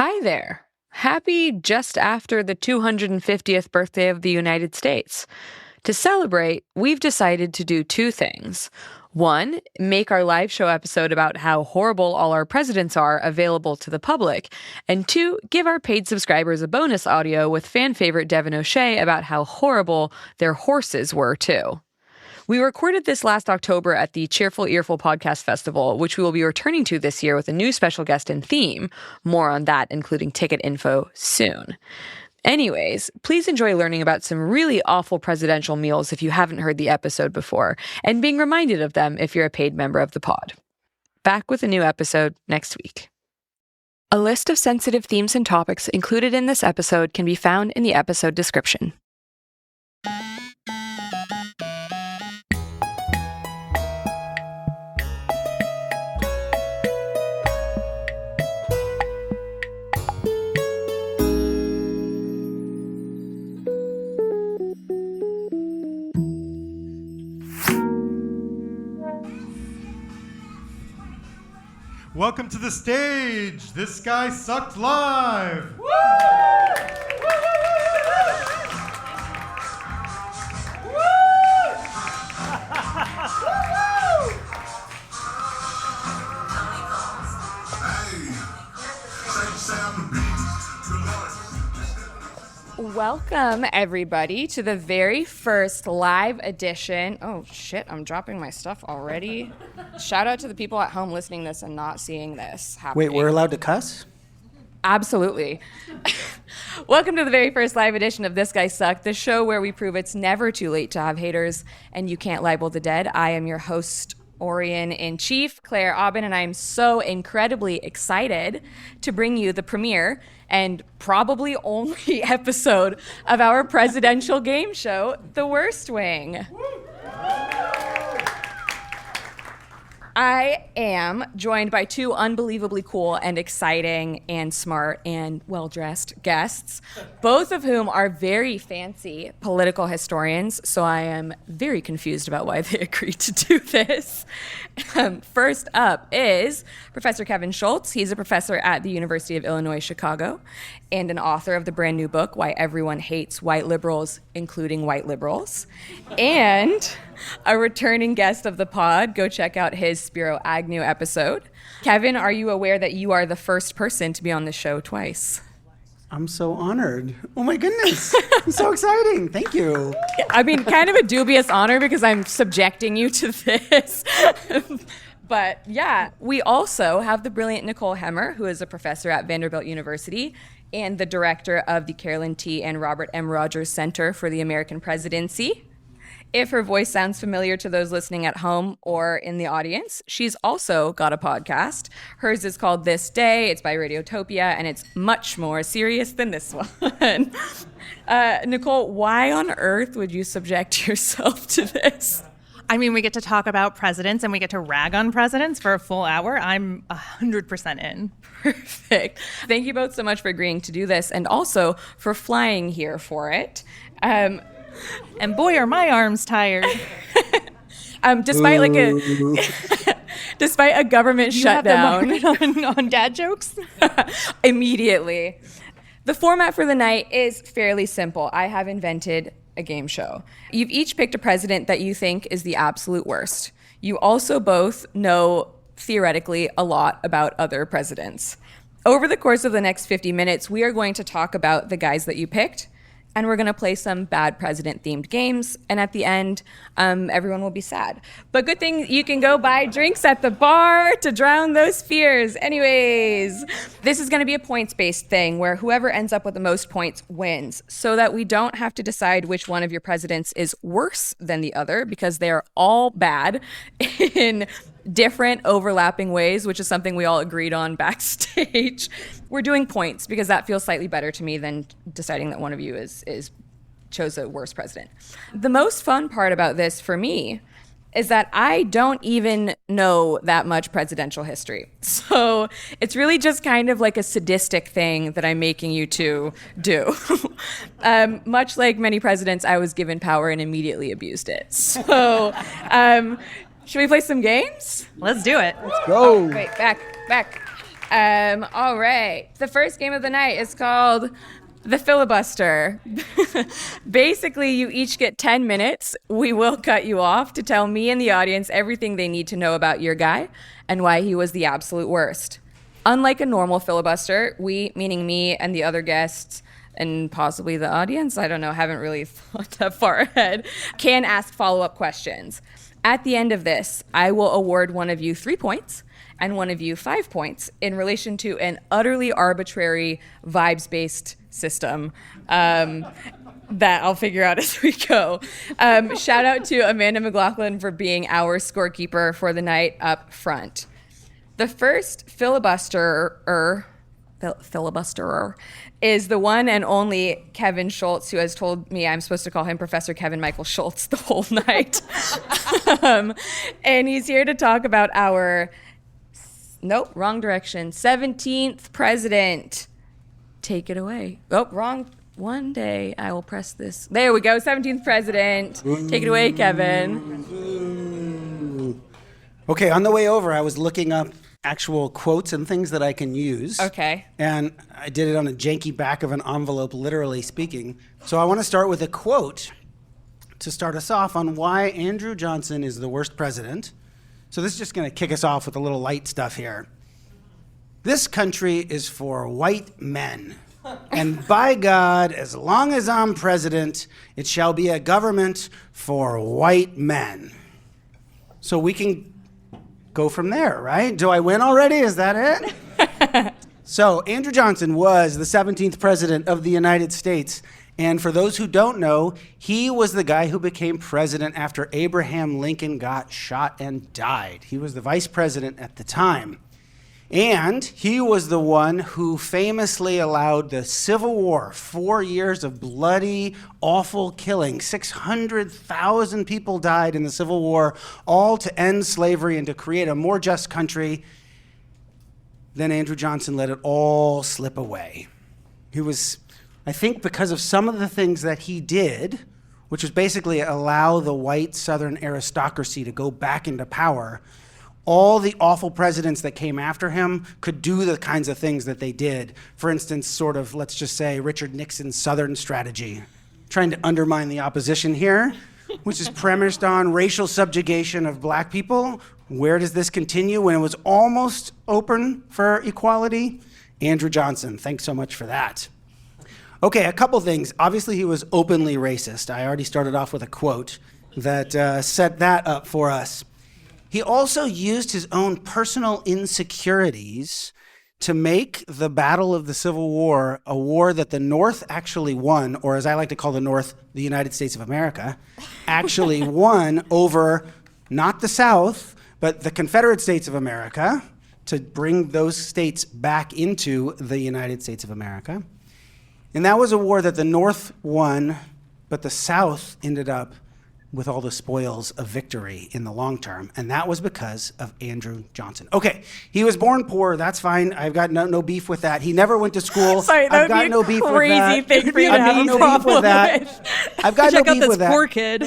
Hi there. Happy just after the 250th birthday of the United States. To celebrate, we've decided to do two things. One, make our live show episode about how horrible all our presidents are available to the public. And two, give our paid subscribers a bonus audio with fan favorite Devin O'Shea about how horrible their horses were, too. We recorded this last October at the Cheerful Earful Podcast Festival, which we will be returning to this year with a new special guest and theme. More on that, including ticket info, soon. Anyways, please enjoy learning about some really awful presidential meals if you haven't heard the episode before, and being reminded of them if you're a paid member of the pod. Back with a new episode next week. A list of sensitive themes and topics included in this episode can be found in the episode description. Welcome to the stage. This Guy Sucked Live. Woo! Welcome, everybody, to the very first live edition. Oh, shit, I'm dropping my stuff already. Shout out to the people at home listening to this and not seeing this happening. Wait, we're allowed to cuss? Absolutely. Welcome to the very first live edition of This Guy Sucked, the show where we prove it's never too late to have haters and you can't libel the dead. I am your host, Orion-in-Chief, Claire Aubin, and I am so incredibly excited to bring you the premiere and probably only episode of our presidential game show, The Worst Wing. I am joined by two unbelievably cool and exciting and smart and well-dressed guests, both of whom are very fancy political historians, so I am very confused about why they agreed to do this. First up is Professor Kevin Schultz. He's a professor at the University of Illinois, Chicago, and an author of the brand new book, Why Everyone Hates White Liberals, Including White Liberals. And a returning guest of the pod. Go check out his Spiro Agnew episode. Kevin, are you aware that you are the first person to be on the show twice? I'm so honored. Oh my goodness. It's so exciting. Thank you. I mean, kind of a dubious honor because I'm subjecting you to this. But yeah, we also have the brilliant Nicole Hemmer, who is a professor at Vanderbilt University and the director of the Carolyn T. and Robert M. Rogers Center for the American Presidency. If her voice sounds familiar to those listening at home or in the audience, she's also got a podcast. Hers is called This Day. It's by Radiotopia, and it's much more serious than this one. Nicole, why on earth would you subject yourself to this? I mean, we get to talk about presidents and we get to rag on presidents for a full hour. I'm 100% in. Perfect. Thank you both so much for agreeing to do this and also for flying here for it. And boy, are my arms tired. Despite a government shutdown. You have them on dad jokes? Immediately. The format for the night is fairly simple. I have invented a game show. You've each picked a president that you think is the absolute worst. You also both know, theoretically, a lot about other presidents. Over the course of the next 50 minutes, we are going to talk about the guys that you picked, and we're going to play some bad president-themed games, and at the end, everyone will be sad. But good thing you can go buy drinks at the bar to drown those fears. Anyways, this is going to be a points-based thing where whoever ends up with the most points wins, so that we don't have to decide which one of your presidents is worse than the other, because they are all bad in different overlapping ways, which is something we all agreed on backstage. We're doing points because that feels slightly better to me than deciding that one of you chose a worse president. The most fun part about this for me is that I don't even know that much presidential history. So it's really just kind of like a sadistic thing that I'm making you two do. Much like many presidents, I was given power and immediately abused it. So should we play some games? Let's do it. Let's go. Oh, wait, back. All right. The first game of the night is called the filibuster. Basically, you each get 10 minutes. We will cut you off to tell me and the audience everything they need to know about your guy and why he was the absolute worst. Unlike a normal filibuster, we, meaning me and the other guests, and possibly the audience, I don't know, haven't really thought that far ahead, can ask follow-up questions. At the end of this, I will award one of you 3 points and one of you 5 points in relation to an utterly arbitrary vibes-based system that I'll figure out as we go. Shout out to Amanda McLaughlin for being our scorekeeper for the night up front. The first filibusterer is the one and only Kevin Schultz, who has told me I'm supposed to call him Professor Kevin Michael Schultz the whole night. And he's here to talk about our, nope, wrong direction, 17th president. Take it away. Oh, wrong. One day I will press this. There we go, 17th president. Take it away, Kevin. Okay, on the way over, I was looking up actual quotes and things that I can use. Okay. And I did it on a janky back of an envelope, literally speaking. So I want to start with a quote to start us off on why Andrew Johnson is the worst president. So this is just going to kick us off with a little light stuff here. This country is for white men. And by God, as long as I'm president, it shall be a government for white men. So we can go from there, right? Do I win already? Is that it? So Andrew Johnson was the 17th president of the United States. And for those who don't know, he was the guy who became president after Abraham Lincoln got shot and died. He was the vice president at the time. And he was the one who famously allowed the Civil War, 4 years of bloody, awful killing. 600,000 people died in the Civil War, all to end slavery and to create a more just country. Then Andrew Johnson let it all slip away. He was, I think, because of some of the things that he did, which was basically allow the white Southern aristocracy to go back into power, all the awful presidents that came after him could do the kinds of things that they did. For instance, sort of, let's just say, Richard Nixon's Southern strategy, trying to undermine the opposition here, which is premised on racial subjugation of black people. Where does this continue when it was almost open for equality? Andrew Johnson, thanks so much for that. Okay, a couple things. Obviously, he was openly racist. I already started off with a quote that set that up for us. He also used his own personal insecurities to make the Battle of the Civil War a war that the North actually won, or as I like to call the North, the United States of America, actually won over not the South, but the Confederate States of America, to bring those states back into the United States of America. And that was a war that the North won, but the South ended up with all the spoils of victory in the long term, and that was because of Andrew Johnson. Okay, he was born poor, that's fine. I've got no beef with that. He never went to school. Sorry, that I've got no beef with that. Crazy thing for you to have no a beef problem with that. I've got no Check out beef this with that. poor kid.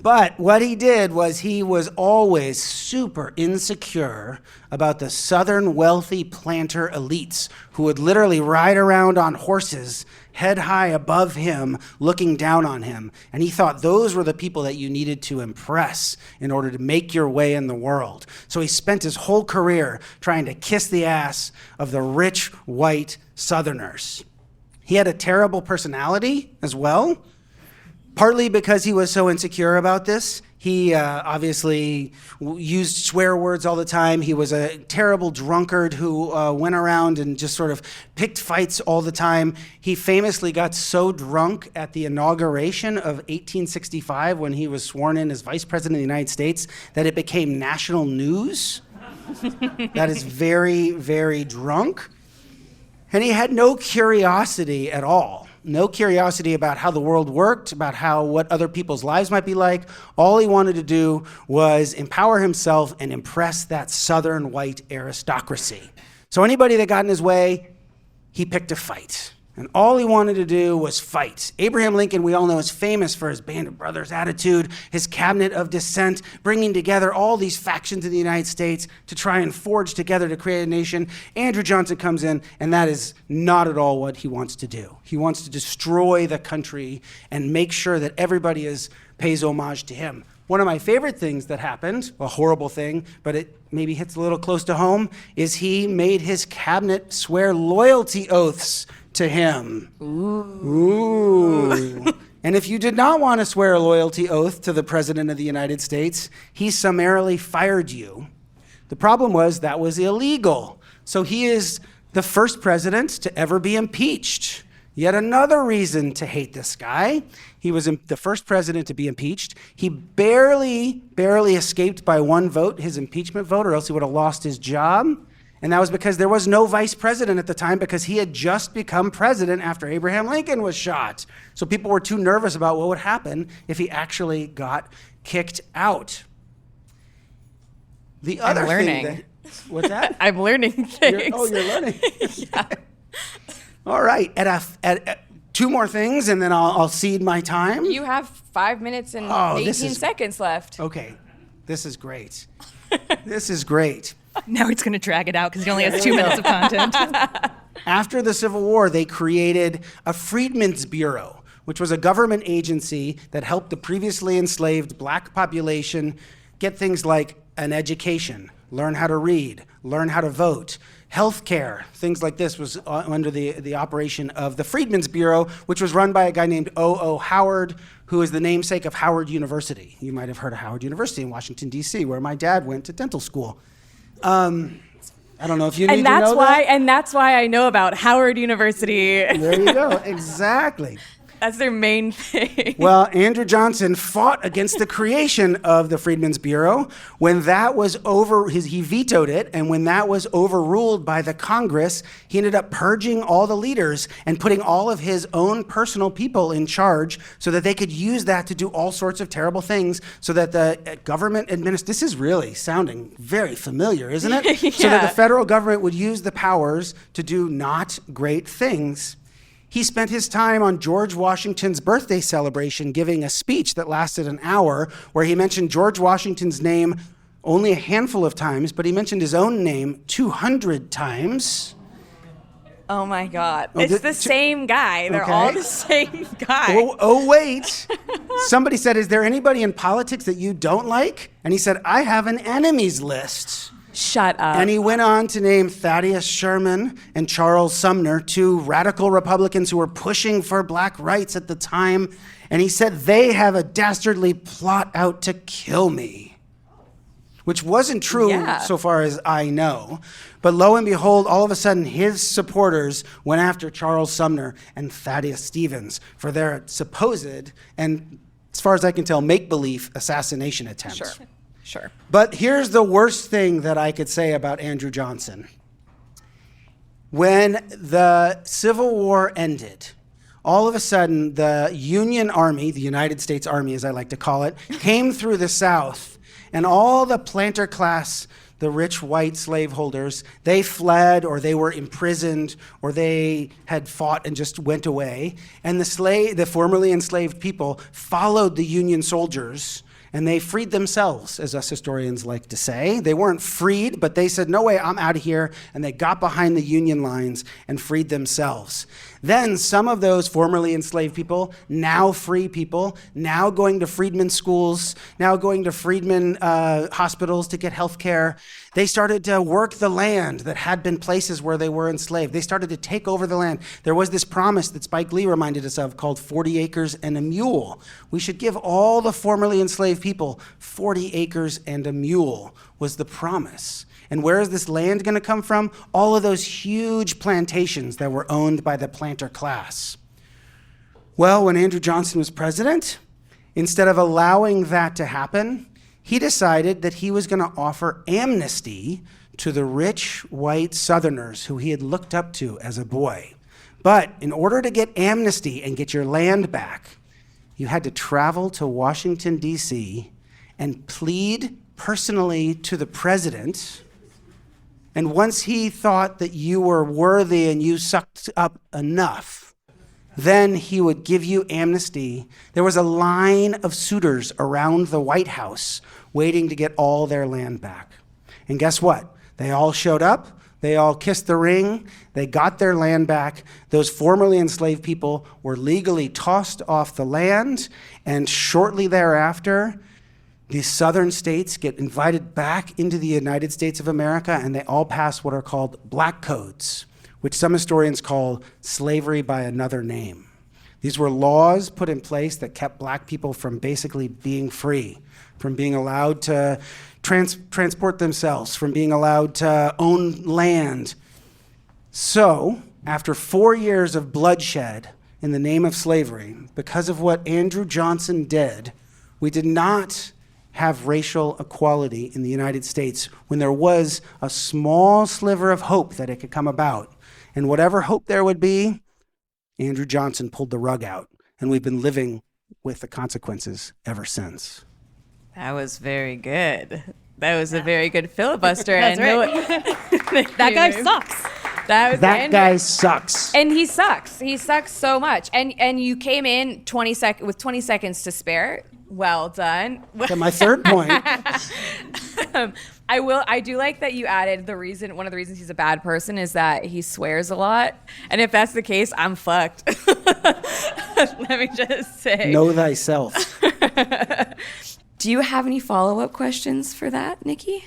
But what he did was he was always super insecure about the Southern wealthy planter elites who would literally ride around on horses head high above him, looking down on him. And he thought those were the people that you needed to impress in order to make your way in the world. So he spent his whole career trying to kiss the ass of the rich white Southerners. He had a terrible personality as well. Partly because he was so insecure about this. He obviously used swear words all the time. He was a terrible drunkard who went around and just sort of picked fights all the time. He famously got so drunk at the inauguration of 1865 when he was sworn in as Vice President of the United States that it became national news. That is very, very drunk. And he had no curiosity at all. No curiosity about how the world worked, about what other people's lives might be like. All he wanted to do was empower himself and impress that Southern white aristocracy. So anybody that got in his way, he picked a fight. And all he wanted to do was fight. Abraham Lincoln, we all know, is famous for his band of brothers attitude, his cabinet of dissent, bringing together all these factions in the United States to try and forge together to create a nation. Andrew Johnson comes in, and that is not at all what he wants to do. He wants to destroy the country and make sure that everybody pays homage to him. One of my favorite things that happened, a horrible thing, but it maybe hits a little close to home, is he made his cabinet swear loyalty oaths to him. Ooh. And if you did not want to swear a loyalty oath to the President of the United States, he summarily fired you. The problem was that was illegal. So he is the first president to ever be impeached. Yet another reason to hate this guy. He was the first president to be impeached. He barely escaped by one vote, his impeachment vote, or else he would have lost his job. And that was because there was no vice president at the time because he had just become president after Abraham Lincoln was shot. So people were too nervous about what would happen if he actually got kicked out. The other thing what's that? I'm learning things. You're learning. Yeah. All right. At two more things, and then I'll cede my time. You have 5 minutes and 18 seconds left. Okay. This is great. This is great. Now he's going to drag it out because he only has 2 minutes of content. After the Civil War, they created a Freedmen's Bureau, which was a government agency that helped the previously enslaved black population get things like an education, learn how to read, learn how to vote, health care, things like this was under the operation of the Freedmen's Bureau, which was run by a guy named O.O. Howard, who is the namesake of Howard University. You might have heard of Howard University in Washington, D.C., where my dad went to dental school. I don't know if you need to know that. And that's why I know about Howard University. There you go. Exactly. That's their main thing. Well, Andrew Johnson fought against the creation of the Freedmen's Bureau. When that was he vetoed it, and when that was overruled by the Congress, he ended up purging all the leaders and putting all of his own personal people in charge so that they could use that to do all sorts of terrible things so that the government this is really sounding very familiar, isn't it? Yeah. So that the federal government would use the powers to do not great things. He spent his time on George Washington's birthday celebration giving a speech that lasted an hour where he mentioned George Washington's name only a handful of times, but he mentioned his own name 200 times. Oh my God. It's the same guy. They're all the same guy. Oh, wait. Somebody said, is there anybody in politics that you don't like? And he said, I have an enemies list. Shut up. And he went on to name Thaddeus Sherman and Charles Sumner, two radical Republicans who were pushing for black rights at the time. And he said, they have a dastardly plot out to kill me. Which wasn't true so far as I know. But lo and behold, all of a sudden, his supporters went after Charles Sumner and Thaddeus Stevens for their supposed, and as far as I can tell, make-believe assassination attempts. Sure. But here's the worst thing that I could say about Andrew Johnson. When the Civil War ended, all of a sudden, the Union Army, the United States Army, as I like to call it, came through the South, and all the planter class, the rich white slaveholders, they fled or they were imprisoned or they had fought and just went away. And the formerly enslaved people followed the Union soldiers and they freed themselves, as us historians like to say. They weren't freed, but they said, no way, I'm out of here. And they got behind the Union lines and freed themselves. Then some of those formerly enslaved people, now free people, now going to freedmen schools, now going to freedmen hospitals to get health care, they started to work the land that had been places where they were enslaved. They started to take over the land. There was this promise that Spike Lee reminded us of called 40 acres and a mule. We should give all the formerly enslaved people 40 acres and a mule was the promise. And where is this land going to come from? All of those huge plantations that were owned by the planter class. Well, when Andrew Johnson was president, instead of allowing that to happen, he decided that he was going to offer amnesty to the rich white Southerners who he had looked up to as a boy. But in order to get amnesty and get your land back, you had to travel to Washington, D.C. and plead personally to the president And once he thought that you were worthy and you sucked up enough, then he would give you amnesty. There was a line of suitors around the White House waiting to get all their land back. And guess what? They all showed up. They all kissed the ring. They got their land back. Those formerly enslaved people were legally tossed off the land. And shortly thereafter, the southern states get invited back into the United States of America, and they all pass what are called black codes, which some historians call slavery by another name. These were laws put in place that kept black people from basically being free, from being allowed to transport themselves, from being allowed to own land. So, after 4 years of bloodshed in the name of slavery, because of what Andrew Johnson did, we did not have racial equality in the United States when there was a small sliver of hope that it could come about. And whatever hope there would be, Andrew Johnson pulled the rug out, and we've been living with the consequences ever since. That was very good. That was a very good filibuster. That's right. That guy sucks. That guy sucks. And he sucks. He sucks so much. And you came in with 20 seconds to spare. Well done. Okay, my third point. I do like that you added one of the reasons he's a bad person is that he swears a lot. And if that's the case, I'm fucked. Let me just say. Know thyself. Do you have any follow-up questions for that, Nikki?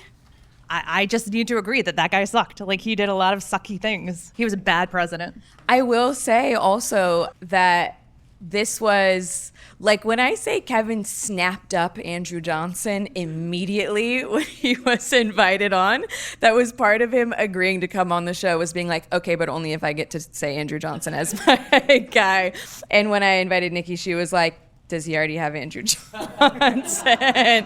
I just need to agree that guy sucked. Like, he did a lot of sucky things. He was a bad president. I will say also that this was, like, when I say Kevin snapped up Andrew Johnson immediately when he was invited on, that was part of him agreeing to come on the show, was being like, okay, but only if I get to say Andrew Johnson as my guy. And when I invited Nikki, she was like, does he already have Andrew Johnson?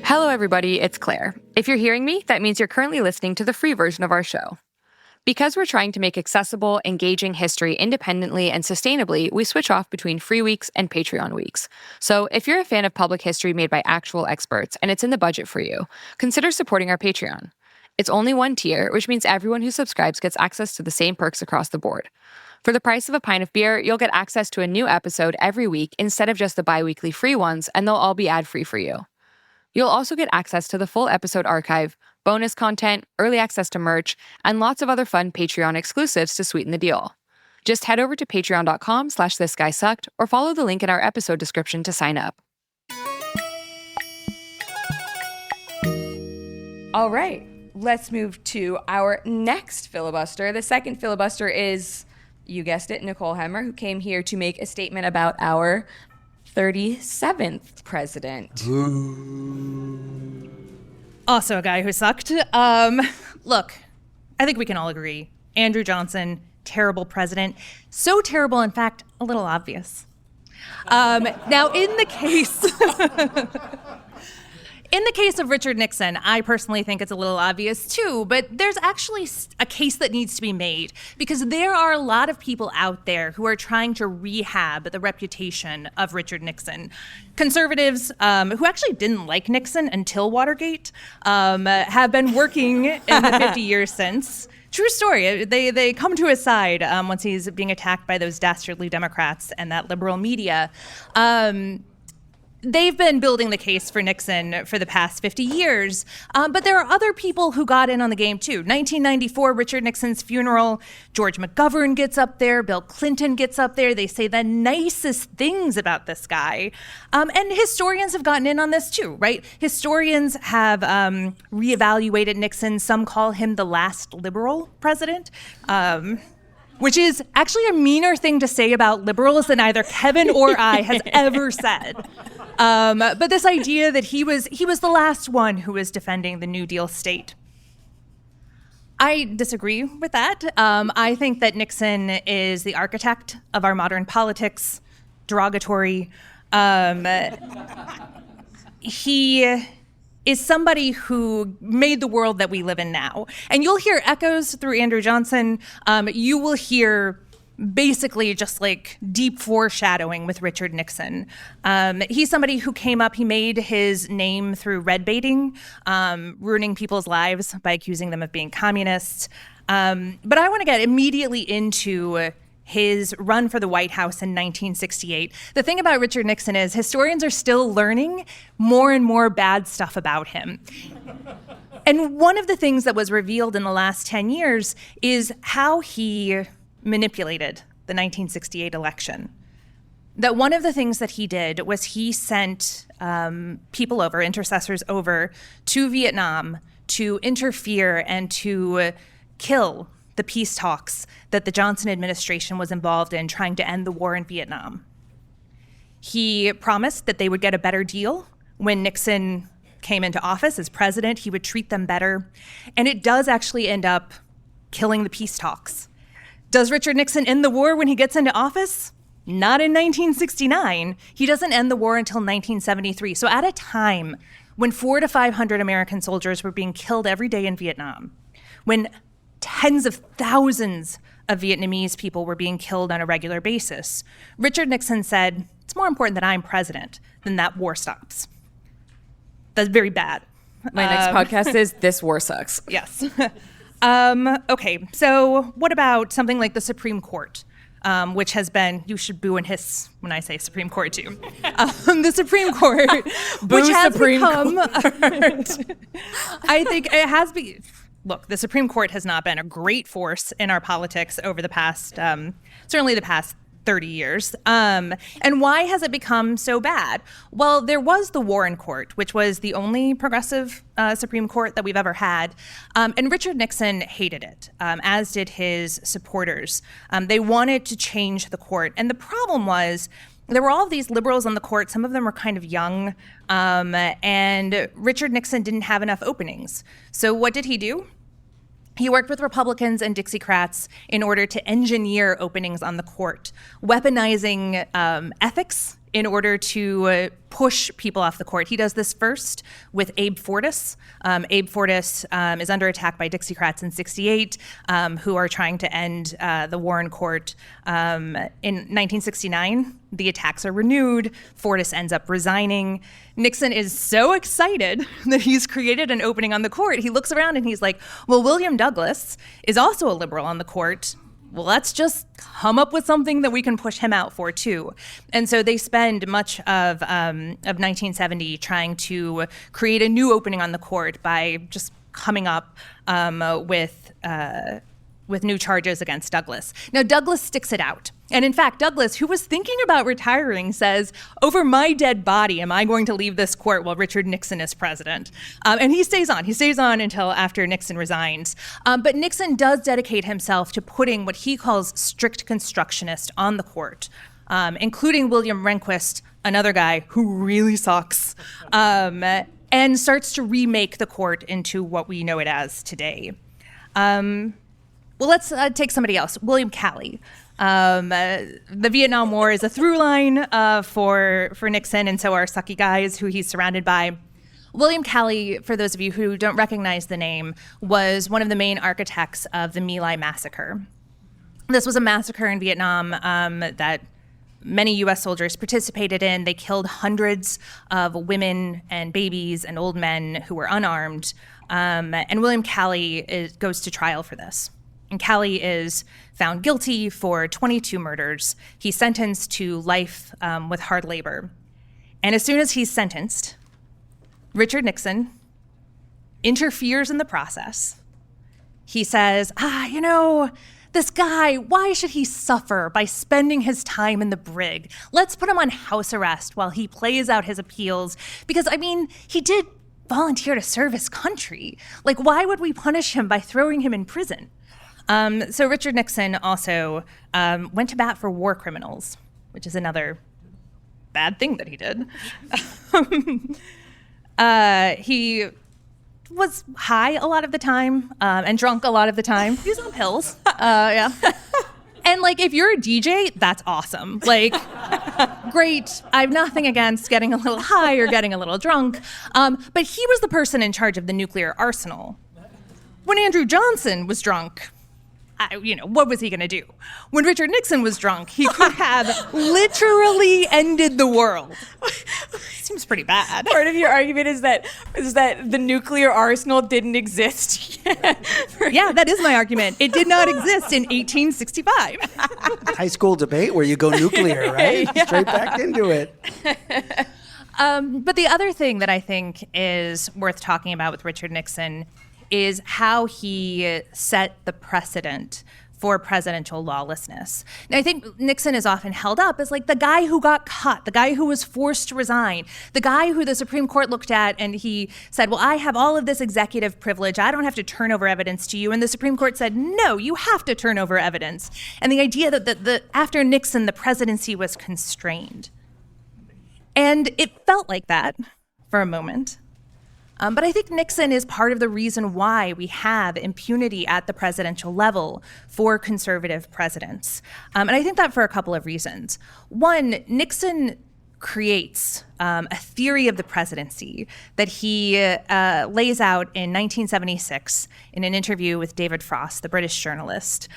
Hello, everybody. It's Claire. If you're hearing me, that means you're currently listening to the free version of our show. Because we're trying to make accessible, engaging history independently and sustainably, we switch off between free weeks and Patreon weeks. So if you're a fan of public history made by actual experts and it's in the budget for you, consider supporting our Patreon. It's only one tier, which means everyone who subscribes gets access to the same perks across the board. For the price of a pint of beer, you'll get access to a new episode every week instead of just the bi-weekly free ones, and they'll all be ad-free for you. You'll also get access to the full episode archive, bonus content, early access to merch, and lots of other fun Patreon exclusives to sweeten the deal. Just head over to patreon.com/thisguysucked or follow the link in our episode description to sign up. All right, let's move to our next filibuster. The second filibuster is, you guessed it, Nicole Hemmer, who came here to make a statement about our 37th president. Also a guy who sucked. Look, I think we can all agree. Andrew Johnson, terrible president. So terrible, in fact, a little obvious. Now, in the case of Richard Nixon, I personally think it's a little obvious too, but there's actually a case that needs to be made because there are a lot of people out there who are trying to rehab the reputation of Richard Nixon. Conservatives who actually didn't like Nixon until Watergate have been working in the 50 years since. True story. They come to his side once he's being attacked by those dastardly Democrats and that liberal media. They've been building the case for Nixon for the past 50 years, but there are other people who got in on the game too. 1994, Richard Nixon's funeral, George McGovern gets up there, Bill Clinton gets up there. They say the nicest things about this guy. And historians have gotten in on this too, right? Historians have reevaluated Nixon. Some call him the last liberal president. Which is actually a meaner thing to say about liberals than either Kevin or I has ever said. But this idea that he was the last one who was defending the New Deal state. I disagree with that. I think that Nixon is the architect of our modern politics, derogatory. He is somebody who made the world that we live in now. And you'll hear echoes through Andrew Johnson. You will hear basically just like deep foreshadowing with Richard Nixon. He's somebody who came up, he made his name through red baiting, ruining people's lives by accusing them of being communists. But I want to get immediately into his run for the White House in 1968. The thing about Richard Nixon is historians are still learning more and more bad stuff about him. And one of the things that was revealed in the last 10 years is how he manipulated the 1968 election. That one of the things that he did was he sent people over, intercessors over to Vietnam to interfere and to kill the peace talks that the Johnson administration was involved in trying to end the war in Vietnam. He promised that they would get a better deal when Nixon came into office as president. He would treat them better. And it does actually end up killing the peace talks. Does Richard Nixon end the war when he gets into office? Not in 1969. He doesn't end the war until 1973. So at a time when 400 to 500 American soldiers were being killed every day in Vietnam, when tens of thousands of Vietnamese people were being killed on a regular basis, Richard Nixon said, it's more important that I'm president than that war stops. That's very bad. My next podcast is This War Sucks. Yes. Okay, so what about something like the Supreme Court, which has been, you should boo and hiss when I say Supreme Court too. The Supreme Court, which has Supreme become, I think it has been, look, the Supreme Court has not been a great force in our politics over the past, certainly the past 30 years. And why has it become so bad? Well, there was the Warren Court, which was the only progressive Supreme Court that we've ever had. And Richard Nixon hated it, as did his supporters. They wanted to change the court. And the problem was, there were all of these liberals on the court. Some of them were kind of young. And Richard Nixon didn't have enough openings. So what did he do? He worked with Republicans and Dixiecrats in order to engineer openings on the court, weaponizing ethics in order to push people off the court. He does this first with Abe Fortas. Abe Fortas is under attack by Dixiecrats in '68, who are trying to end the Warren Court. In 1969, the attacks are renewed. Fortas ends up resigning. Nixon is so excited that he's created an opening on the court. He looks around and he's like, well, William Douglas is also a liberal on the court. Well, let's just come up with something that we can push him out for too. And so they spend much of 1970 trying to create a new opening on the court by just coming up with new charges against Douglas. Now, Douglas sticks it out. And in fact, Douglas, who was thinking about retiring, says, over my dead body am I going to leave this court while Richard Nixon is president. And he stays on. He stays on until after Nixon resigns. But Nixon does dedicate himself to putting what he calls strict constructionists on the court, including William Rehnquist, another guy who really sucks, and starts to remake the court into what we know it as today. Well, let's take somebody else, William Calley. The Vietnam War is a through line for Nixon, and so are sucky guys who he's surrounded by. William Calley, for those of you who don't recognize the name, was one of the main architects of the My Lai massacre. This was a massacre in Vietnam that many U.S. soldiers participated in. They killed hundreds of women and babies and old men who were unarmed. And William Calley goes to trial for this. And Calley is found guilty for 22 murders. He's sentenced to life with hard labor. And as soon as he's sentenced, Richard Nixon interferes in the process. He says, this guy, why should he suffer by spending his time in the brig? Let's put him on house arrest while he plays out his appeals. Because, he did volunteer to serve his country. Like, why would we punish him by throwing him in prison? So Richard Nixon also went to bat for war criminals, which is another bad thing that he did. He was high a lot of the time and drunk a lot of the time. He was on pills. Yeah. And if you're a DJ, that's awesome. Great. I have nothing against getting a little high or getting a little drunk. But he was the person in charge of the nuclear arsenal. When Andrew Johnson was drunk, what was he going to do? When Richard Nixon was drunk, he could have literally ended the world. Seems pretty bad. Part of your argument is that the nuclear arsenal didn't exist yet. Yeah, that is my argument. It did not exist in 1865. High school debate where you go nuclear, right? Yeah. Straight back into it. But the other thing that I think is worth talking about with Richard Nixon is how he set the precedent for presidential lawlessness. And I think Nixon is often held up as like the guy who got caught, the guy who was forced to resign, the guy who the Supreme Court looked at and he said, well, I have all of this executive privilege. I don't have to turn over evidence to you. And the Supreme Court said, no, you have to turn over evidence. And the idea that after Nixon, the presidency was constrained. And it felt like that for a moment. But I think Nixon is part of the reason why we have impunity at the presidential level for conservative presidents. And I think that for a couple of reasons. One, Nixon creates a theory of the presidency that he lays out in 1976 in an interview with David Frost, the British journalist,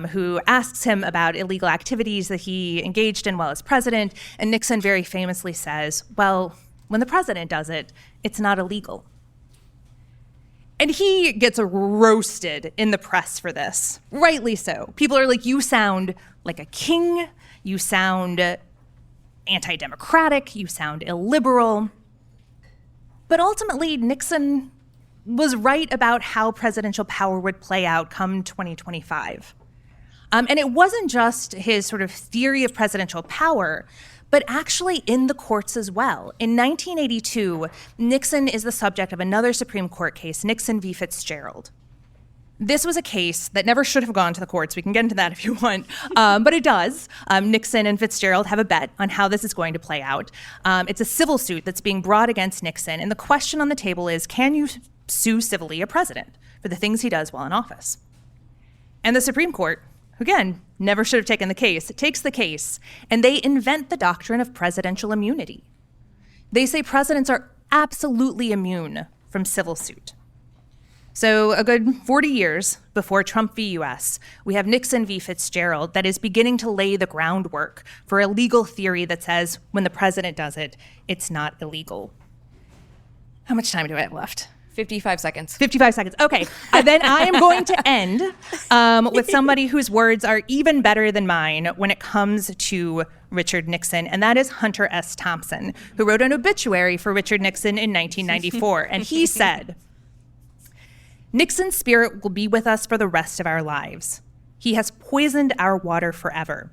who asks him about illegal activities that he engaged in while as president. And Nixon very famously says, well, when the president does it, it's not illegal. And he gets roasted in the press for this, rightly so. People are like, you sound like a king, you sound anti-democratic, you sound illiberal. But ultimately, Nixon was right about how presidential power would play out come 2025. And it wasn't just his sort of theory of presidential power, but actually in the courts as well. In 1982, Nixon is the subject of another Supreme Court case, Nixon v. Fitzgerald. This was a case that never should have gone to the courts. We can get into that if you want, but it does. Nixon and Fitzgerald have a bet on how this is going to play out. It's a civil suit that's being brought against Nixon, and the question on the table is, can you sue civilly a president for the things he does while in office? And the Supreme Court, again, never should have taken the case, it takes the case, and they invent the doctrine of presidential immunity. They say presidents are absolutely immune from civil suit. So a good 40 years before Trump v. US, we have Nixon v. Fitzgerald that is beginning to lay the groundwork for a legal theory that says when the president does it, it's not illegal. How much time do I have left? 55 seconds. 55 seconds. Okay. Then I am going to end with somebody whose words are even better than mine when it comes to Richard Nixon, and that is Hunter S. Thompson, who wrote an obituary for Richard Nixon in 1994. And he said, Nixon's spirit will be with us for the rest of our lives. He has poisoned our water forever.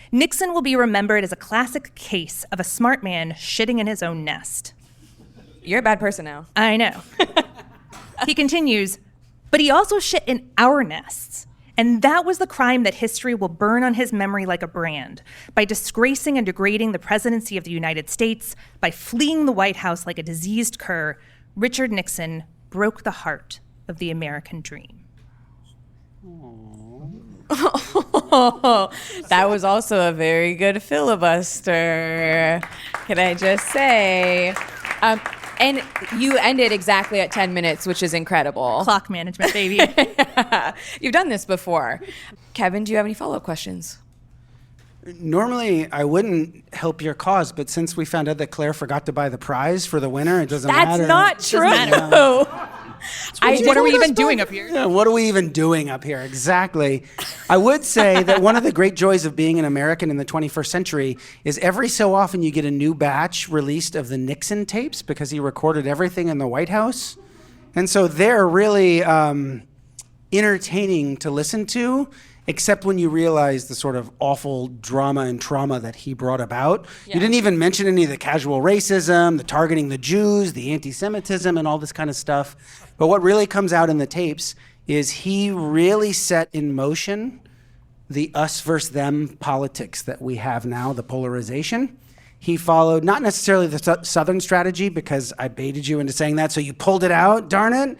Nixon will be remembered as a classic case of a smart man shitting in his own nest. You're a bad person now. I know. He continues, but he also shit in our nests. And that was the crime that history will burn on his memory like a brand, by disgracing and degrading the presidency of the United States, by fleeing the White House like a diseased cur. Richard Nixon broke the heart of the American dream. Oh, that was also a very good filibuster, can I just say? And you ended exactly at 10 minutes, which is incredible. Clock management, baby. You've done this before. Kevin, do you have any follow-up questions? Normally, I wouldn't help your cause, but since we found out that Claire forgot to buy the prize for the winner, it doesn't matter. That's not true. What are we even doing up here? Yeah, what are we even doing up here? Exactly. I would say that one of the great joys of being an American in the 21st century is every so often you get a new batch released of the Nixon tapes because he recorded everything in the White House. And so they're really entertaining to listen to, except when you realize the sort of awful drama and trauma that he brought about. Yeah. You didn't even mention any of the casual racism, the targeting the Jews, the anti-Semitism, and all this kind of stuff. But what really comes out in the tapes is he really set in motion the us versus them politics that we have now, the polarization. He followed not necessarily the Southern strategy, because I baited you into saying that, so you pulled it out, darn it.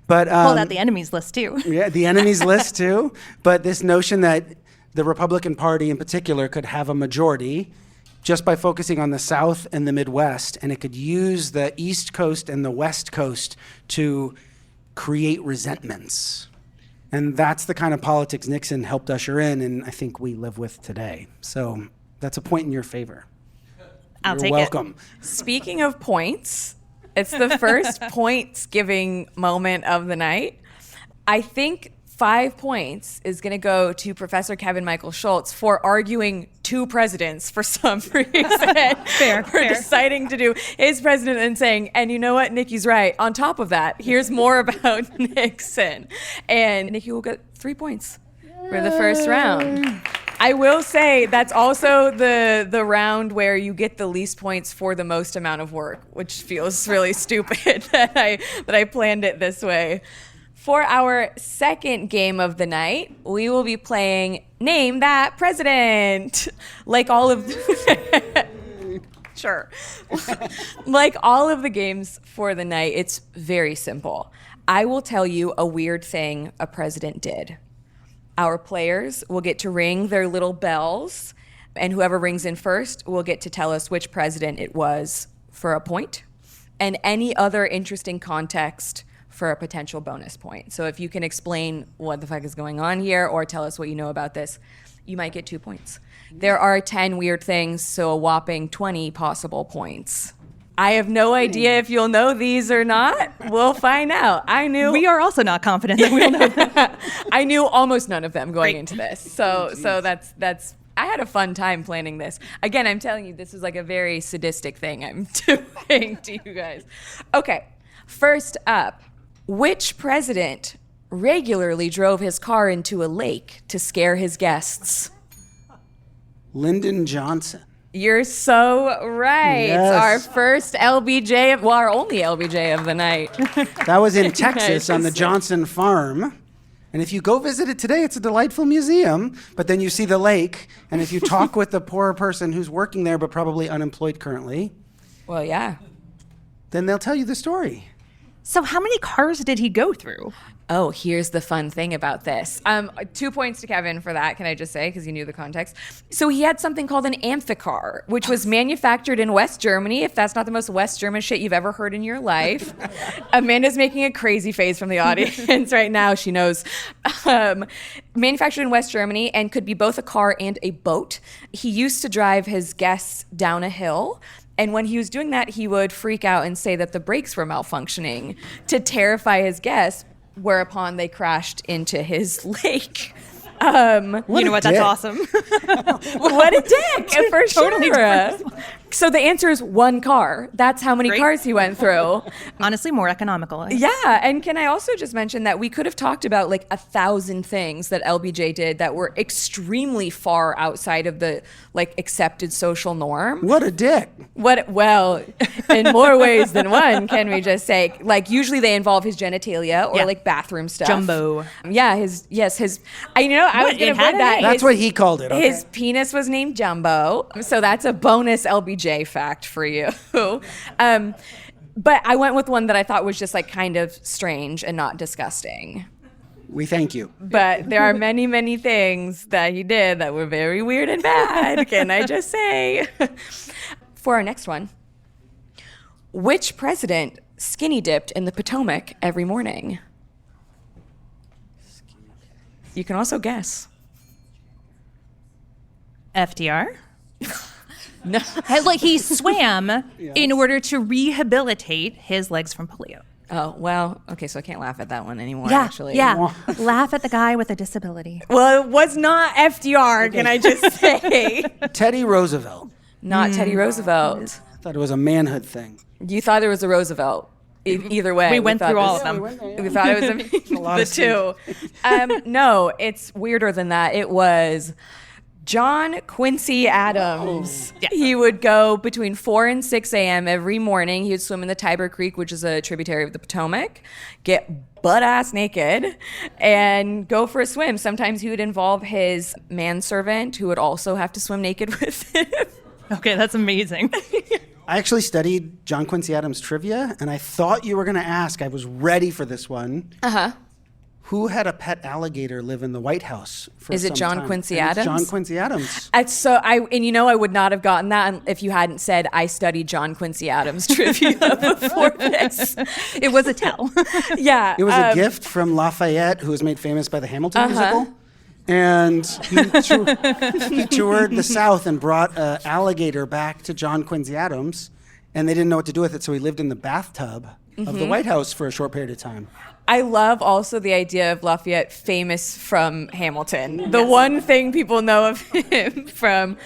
But pulled out the enemies list too. Yeah, the enemies list too. But this notion that the Republican Party in particular could have a majority just by focusing on the South and the Midwest, and it could use the East Coast and the West Coast to create resentments. And that's the kind of politics Nixon helped usher in, and I think we live with today. So that's a point in your favor. I'll You're take welcome. Speaking of points, it's the first points giving moment of the night. I think 5 points is going to go to Professor Kevin Michael Schultz for arguing 2 presidents for some reason. Fair. Deciding to do his president and saying, and you know what, Nikki's right. On top of that, here's more about Nixon. And Nikki will get 3 points for the first round. I will say that's also the round where you get the least points for the most amount of work, which feels really stupid that I planned it this way. For our second game of the night, we will be playing Name That President. Like all of sure. Like all of the games for the night, it's very simple. I will tell you a weird thing a president did. Our players will get to ring their little bells, and whoever rings in first will get to tell us which president it was for a point, and any other interesting context for a potential bonus point. So if you can explain what the fuck is going on here or tell us what you know about this, you might get 2 points. There are 10 weird things, so a whopping 20 possible points. I have no idea if you'll know these or not. We'll find out. We are also not confident that we'll know that. I knew almost none of them going into this. So that's I had a fun time planning this. Again, I'm telling you, this is like a very sadistic thing I'm doing to you guys. Okay, first up, which president regularly drove his car into a lake to scare his guests? Lyndon Johnson. You're so right. Yes. Our first LBJ, well, our only LBJ of the night. That was in Texas on the Johnson farm. And if you go visit it today, it's a delightful museum. But then you see the lake. And if you talk with the poor person who's working there but probably unemployed currently, Well, yeah. then they'll tell you the story. So how many cars did he go through? Oh, here's the fun thing about this. 2 points to Kevin for that, can I just say, because you knew the context. So he had something called an amphicar, which was manufactured in West Germany, if that's not the most West German shit you've ever heard in your life. Amanda's making a crazy face from the audience right now. She knows. Manufactured in West Germany and could be both a car and a boat. He used to drive his guests down a hill. And when he was doing that, he would freak out and say that the brakes were malfunctioning to terrify his guests, whereupon they crashed into his lake. You know what? That's dick. awesome. What a dick, for Totally sure. So the answer is 1 car. That's how many Great. cars he went through. Honestly, more economical. Yeah, and can I also just mention that we could have talked about like 1,000 things that LBJ did that were extremely far outside of the like accepted social norm. What a dick. Well, in more ways than one, can we just say? Like usually they involve his genitalia or Yeah. like bathroom stuff. Jumbo. Yeah, his. I was What, gonna it had put a that. name? That's His- what he called it. Okay. His penis was named Jumbo, so that's a bonus LBJ fact for you. But I went with one that I thought was just like kind of strange and not disgusting. We thank you. But there are many, many things that he did that were very weird and bad, can I just say? For our next one, which president skinny dipped in the Potomac every morning? You can also guess. FDR? No. Like he swam in order to rehabilitate his legs from polio. Oh, well, okay, so I can't laugh at that one anymore, actually. Yeah. Laugh at the guy with a disability. Well, it was not FDR, can I just say? Teddy Roosevelt. Not Teddy Roosevelt. I thought it was a manhood thing. You thought there was a Roosevelt. Either way. We went thought through all this- of them. We thought it was lot the of two. No, it's weirder than that. It was John Quincy Adams. Yeah. He would go between 4 and 6 a.m. every morning. He would swim in the Tiber Creek, which is a tributary of the Potomac, get butt-ass naked, and go for a swim. Sometimes he would involve his manservant, who would also have to swim naked with him. Okay, that's amazing. I actually studied John Quincy Adams trivia, and I thought you were going to ask. I was ready for this one. who had a pet alligator live in the White House for Is it some John time? Quincy And it's Adams? John Quincy Adams. I would not have gotten that if you hadn't said I studied John Quincy Adams trivia before this. It was a tell. Yeah. It was a gift from Lafayette, who was made famous by the Hamilton musical. And he toured the South and brought an alligator back to John Quincy Adams, and they didn't know what to do with it, so he lived in the bathtub of the White House for a short period of time. I love also the idea of Lafayette famous from Hamilton. The one thing people know of him from.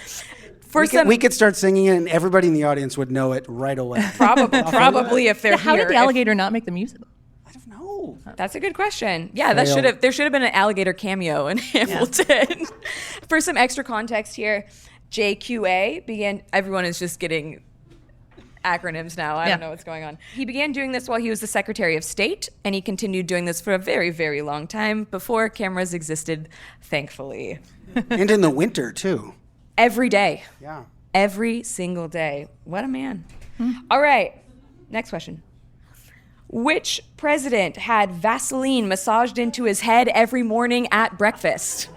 We could start singing it, and everybody in the audience would know it right away. Probably if they're How here. did the alligator not make the musical? I don't know. That's a good question. Yeah, Fail. there should have been an alligator cameo in Hamilton. For some extra context here, JQA began. Everyone is just getting acronyms now. I don't know what's going on. He began doing this while he was the Secretary of State, and he continued doing this for a very, very long time before cameras existed, thankfully. And in the winter, too. Every day. Yeah. Every single day. What a man. All right. Next question. Which president had Vaseline massaged into his head every morning at breakfast?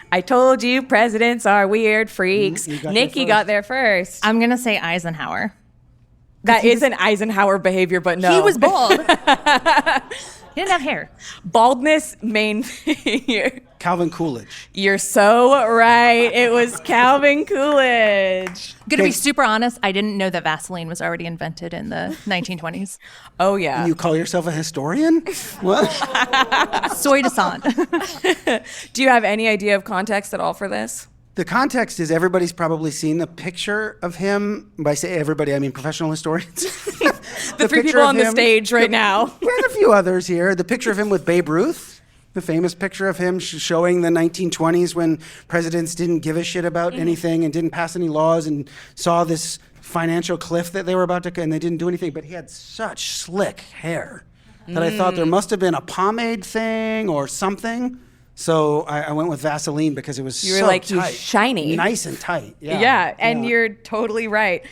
I told you presidents are weird freaks. Nikki got there first. I'm going to say Eisenhower. That is an Eisenhower behavior, but no. He was bald. He didn't have hair. Baldness, main thing here. Calvin Coolidge. You're so right. It was Calvin Coolidge. Gonna be super honest, I didn't know that Vaseline was already invented in the 1920s. Oh, yeah. You call yourself a historian? What? Soy descent. Do you have any idea of context at all for this? The context is everybody's probably seen the picture of him. By say everybody, I mean professional historians. The three people on the stage right now. And a few others here. The picture of him with Babe Ruth. The famous picture of him showing the 1920s when presidents didn't give a shit about anything and didn't pass any laws and saw this financial cliff that they were about to, and they didn't do anything. But he had such slick hair that I thought there must have been a pomade thing or something. So I went with Vaseline because it was You were so like, tight. he's shiny. Nice and tight. Yeah, and you're totally right.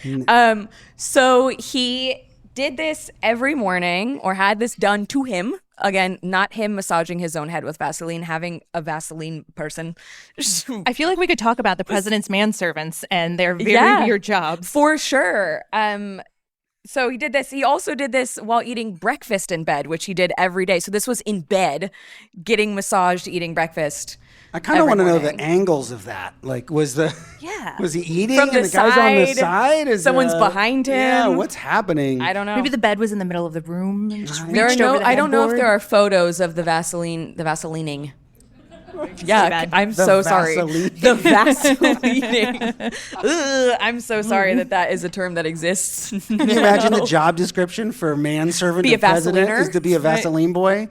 So he did this every morning, or had this done to him. Again, not him massaging his own head with Vaseline, having a Vaseline person. I feel like we could talk about the president's manservants and their very weird jobs. For sure. So he did this. He also did this while eating breakfast in bed, which he did every day. So this was in bed, getting massaged, eating breakfast. I kind of want to know morning. the angles of that. Like, was he eating From and the guy's on the side? Is someone's behind him. Yeah, what's happening? I don't know. Maybe the bed was in the middle of the room and just There are reached no. over the I don't know if headboard. there are photos of the Vaselining. Yeah, bad. I'm The so sorry. Vaseline. The Vaselining. Ugh, I'm so sorry that is a term that exists. Can you imagine the job description for manservant Be of a president Vaseliner? is to be a Vaseline boy?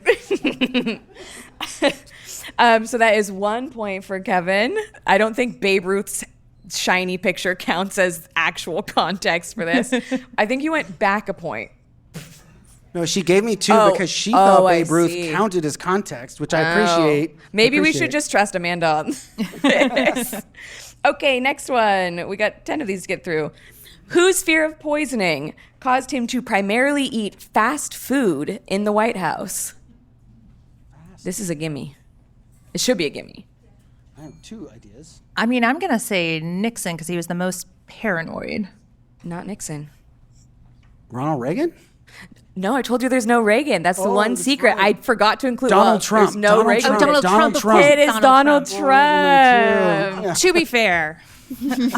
So that is 1 point for Kevin. I don't think Babe Ruth's shiny picture counts as actual context for this. I think you went back a point. No, she gave me two because she Oh, thought I Babe Ruth see. counted as context, which I appreciate. Maybe we should just trust Amanda on this. Okay, next one. We got 10 of these to get through. Whose fear of poisoning caused him to primarily eat fast food in the White House? This is a gimme. It should be a gimme. I have two ideas. I mean, I'm going to say Nixon because he was the most paranoid. Not Nixon. Ronald Reagan? No, I told you there's no Reagan. That's the one that's secret. right. I forgot to include Donald well, Trump. There's no Donald Reagan. Trump. Donald Donald Trump. Trump. It is Donald Trump. Trump. To be fair,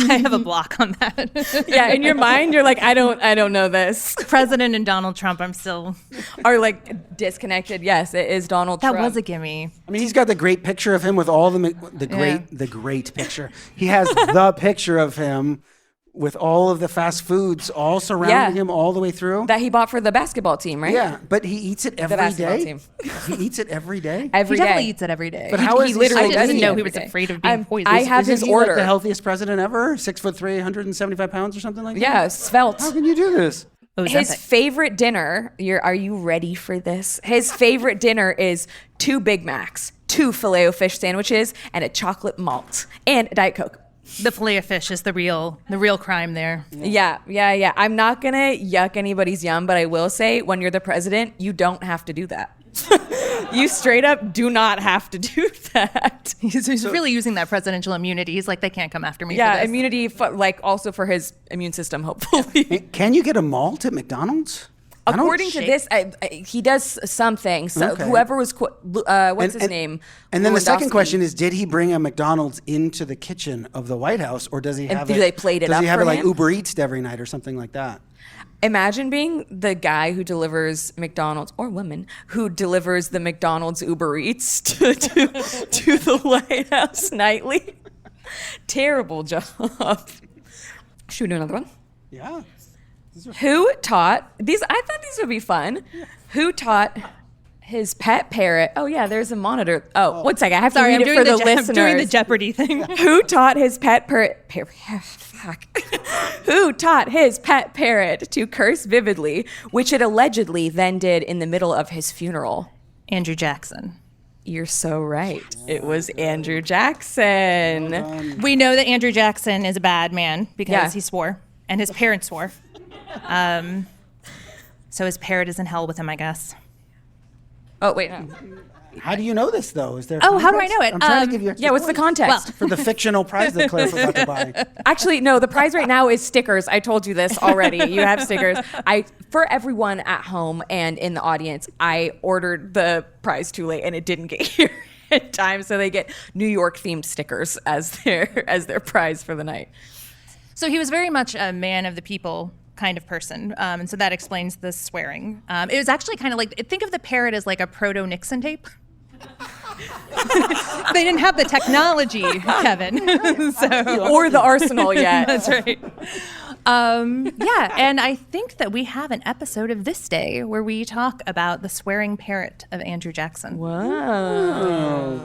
I have a block on that. Yeah, in your mind, you're like, I don't know this. President and Donald Trump, I'm still. Are like disconnected. Yes, it is Donald That Trump. was a gimme. I mean, he's got the great picture of him with all the great picture. He has the picture of him with all of the fast foods all surrounding him all the way through. that he bought for the basketball team, right? Yeah, but he eats it every basketball day. team. He eats it every day. Every He definitely day. eats it every day. But how is he he literally I does didn't eat know every he was day. afraid of being poisoned. I have Isn't his he order. like the healthiest president ever? 6'3", 175 pounds or something like that? Yeah, svelte. How can you do this? His Ozempic. favorite dinner, are you ready for this? His favorite dinner is 2 Big Macs, 2 Filet-O-Fish sandwiches, and a chocolate malt, and a Diet Coke. The fillet of fish is the real crime there. Yeah. I'm not going to yuck anybody's yum, but I will say when you're the president, you don't have to do that. You straight up do not have to do that. He's really using that presidential immunity. He's like, they can't come after me. Yeah, for this. immunity, like also for his immune system, hopefully. Can you get a malt at McDonald's? According to this, he does some things. So Okay. whoever was, what's his name? And then the second Lewandowski. question is, did he bring a McDonald's into the kitchen of the White House, or does he have do they plate it does up he have for it like him? Uber Eats every night or something like that? Imagine being the guy who delivers McDonald's, or woman, who delivers the McDonald's Uber Eats to the White House nightly. Terrible job. Should we do another one? Yeah. Who taught these? I thought these would be fun. Who taught his pet parrot? Oh yeah, there's a monitor. Oh, 1 second. I have to read it for the listeners. I'm doing the Jeopardy thing. Who taught his pet parrot? Fuck. Who taught his pet parrot to curse vividly, which it allegedly then did in the middle of his funeral? Andrew Jackson. You're so right. It was Andrew Jackson. We know that Andrew Jackson is a bad man because Yeah. he swore, and his parents swore. So his parrot is in hell with him, I guess. Oh wait, no. How do you know this, though? Is there? Oh, how do I context? know it? I'm trying to give you. Extra Yeah, what's the points context? for the fictional prize that Claire forgot to buy? Actually, no, the prize right now is stickers. I told you this already. You have stickers. For everyone at home and in the audience, I ordered the prize too late and it didn't get here in time, so they get New York themed stickers as their prize for the night. So he was very much a man of the people kind of person, and so that explains the swearing. It was actually kind of like, think of the parrot as like a proto-Nixon tape. They didn't have the technology, Kevin. Or the arsenal yet. That's right. Yeah, and I think that we have an episode of This Day where we talk about the swearing parrot of Andrew Jackson. Whoa.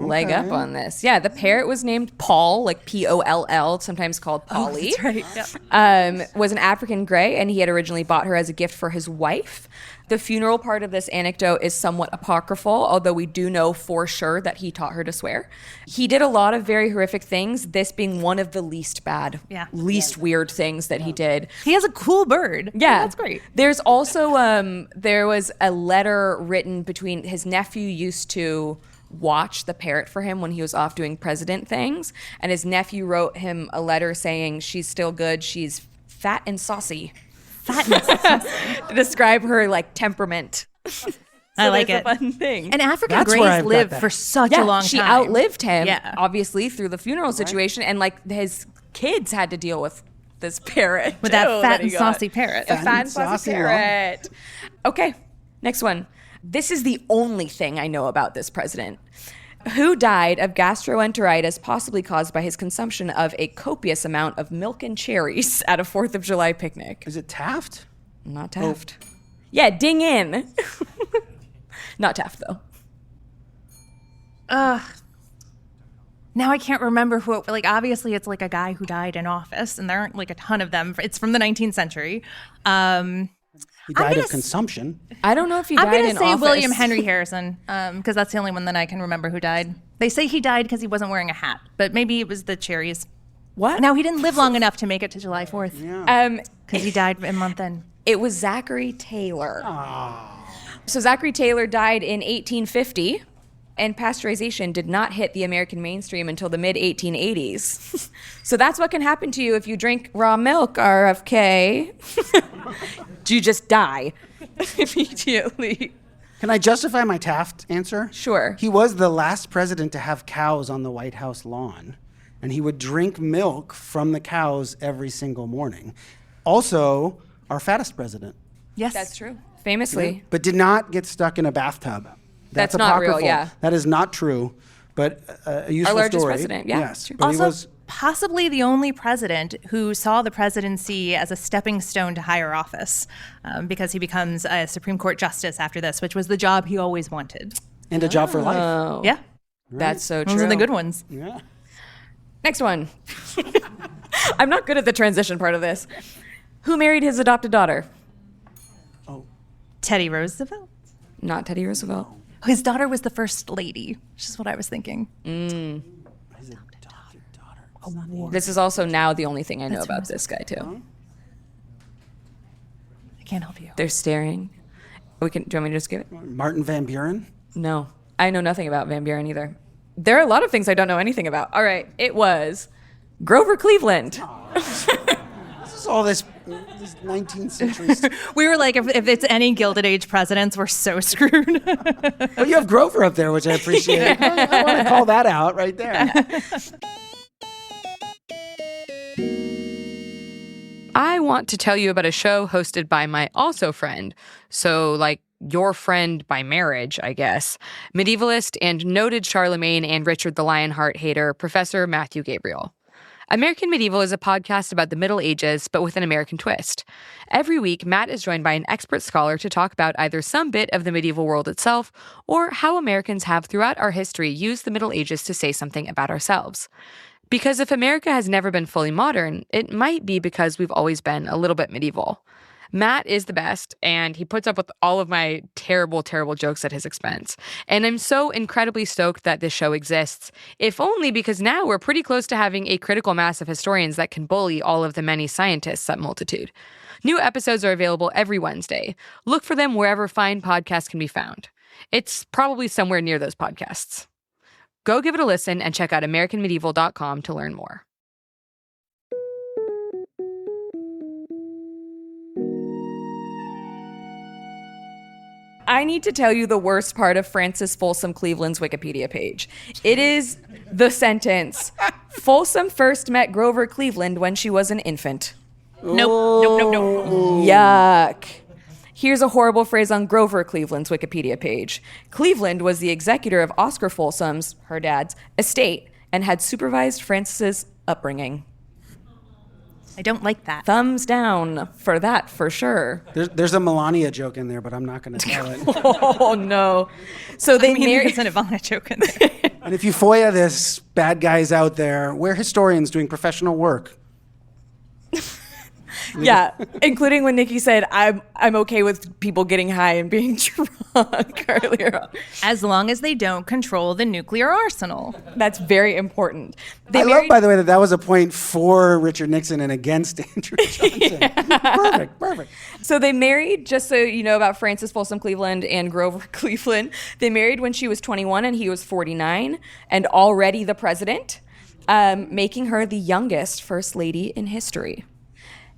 Leg up on this. Yeah, the parrot was named Paul, like Poll, sometimes called Polly. That's right. Yep. Was an African gray, and he had originally bought her as a gift for his wife. The funeral part of this anecdote is somewhat apocryphal, although we do know for sure that he taught her to swear. He did a lot of very horrific things, this being one of the least bad, least weird things that he did. He has a cool bird. Yeah. That's great. There's also, there was a letter written between his nephew used to watch the parrot for him when he was off doing president things. And his nephew wrote him a letter saying, she's still good. She's fat and saucy. To describe her like temperament. I like that's it. a fun thing. And African That's where grays I've got live that. for such a long time. She outlived him, Yeah. obviously, through the funeral situation. And like his kids had to deal with this parrot. With that too, fat he and got. saucy parrot. A fat and saucy saucy parrot. Okay, next one. This is the only thing I know about this president. Who died of gastroenteritis, possibly caused by his consumption of a copious amount of milk and cherries at a 4th of July picnic? Is it Taft? Not Taft. Yeah, ding in. Not Taft, though. Now I can't remember who, like, obviously it's like a guy who died in office, and there aren't like a ton of them. It's from the 19th century. He died gonna of consumption. I don't know if he I'm died going to in say office. William Henry Harrison, because that's the only one that I can remember who died. They say he died because he wasn't wearing a hat, but maybe it was the cherries. What? Now, he didn't live long enough to make it to July 4th because he died in month end. It was Zachary Taylor. So Zachary Taylor died in 1850, and pasteurization did not hit the American mainstream until the mid-1880s. So that's what can happen to you if you drink raw milk, RFK. You just die immediately. Can I justify my Taft answer? Sure. He was the last president to have cows on the White House lawn, and he would drink milk from the cows every single morning. Also, our fattest president, Yes. That's true. Famously. but did not get stuck in a bathtub. That's not real, apocryphal. yeah. That is not true, but a useful largest story. president, yeah, Yes, true. but he Also, was. possibly the only president who saw the presidency as a stepping stone to higher office, because he becomes a Supreme Court justice after this, which was the job he always wanted. And a job for life. Oh, Yeah. that's so true. Those are the good ones. Yeah. Next one. I'm not good at the transition part of this. Who married his adopted daughter? Teddy Roosevelt. Not Teddy Roosevelt. His daughter was the first lady, which is what I was thinking. His adopted daughter. This is also now the only thing I know about this guy, too. I can't help you. They're staring. Do you want me to just give it? Martin Van Buren. No, I know nothing about Van Buren either. There are a lot of things I don't know anything about. All right, it was Grover Cleveland. This is all this 19th century stuff. We were like, if it's any Gilded Age presidents, we're so screwed. Well, you have Grover up there, which I appreciate. I want to call that out right there. I want to tell you about a show hosted by my also friend. So, like, your friend by marriage, I guess. Medievalist and noted Charlemagne and Richard the Lionheart hater, Professor Matthew Gabriel. American Medieval is a podcast about the Middle Ages, but with an American twist. Every week, Matt is joined by an expert scholar to talk about either some bit of the medieval world itself, or how Americans have throughout our history used the Middle Ages to say something about ourselves. Because if America has never been fully modern, it might be because we've always been a little bit medieval. Matt is the best, and he puts up with all of my terrible, terrible jokes at his expense. And I'm so incredibly stoked that this show exists, if only because now we're pretty close to having a critical mass of historians that can bully all of the many scientists at Multitude. New episodes are available every Wednesday. Look for them wherever fine podcasts can be found. It's probably somewhere near those podcasts. Go give it a listen and check out AmericanMedieval.com to learn more. I need to tell you the worst part of Francis Folsom Cleveland's Wikipedia page. It is the sentence, Folsom first met Grover Cleveland when she was an infant. Nope. Yuck. Here's a horrible phrase on Grover Cleveland's Wikipedia page. Cleveland was the executor of Oscar Folsom's, her dad's, estate and had supervised Francis's upbringing. I don't like that. Thumbs down for that, for sure. There's a Melania joke in there, but I'm not going to tell it. Oh, no. So they married... There's an Ivana joke in there. And if you FOIA this, bad guys out there, we're historians doing professional work. Yeah, including when Nikki said, I'm okay with people getting high and being drunk earlier on. As long as they don't control the nuclear arsenal. That's very important. I love, by the way, that was a point for Richard Nixon and against Andrew Johnson. Yeah. Perfect. So they married, just so you know about Francis Folsom Cleveland and Grover Cleveland, they married when she was 21 and he was 49 and already the president, making her the youngest first lady in history.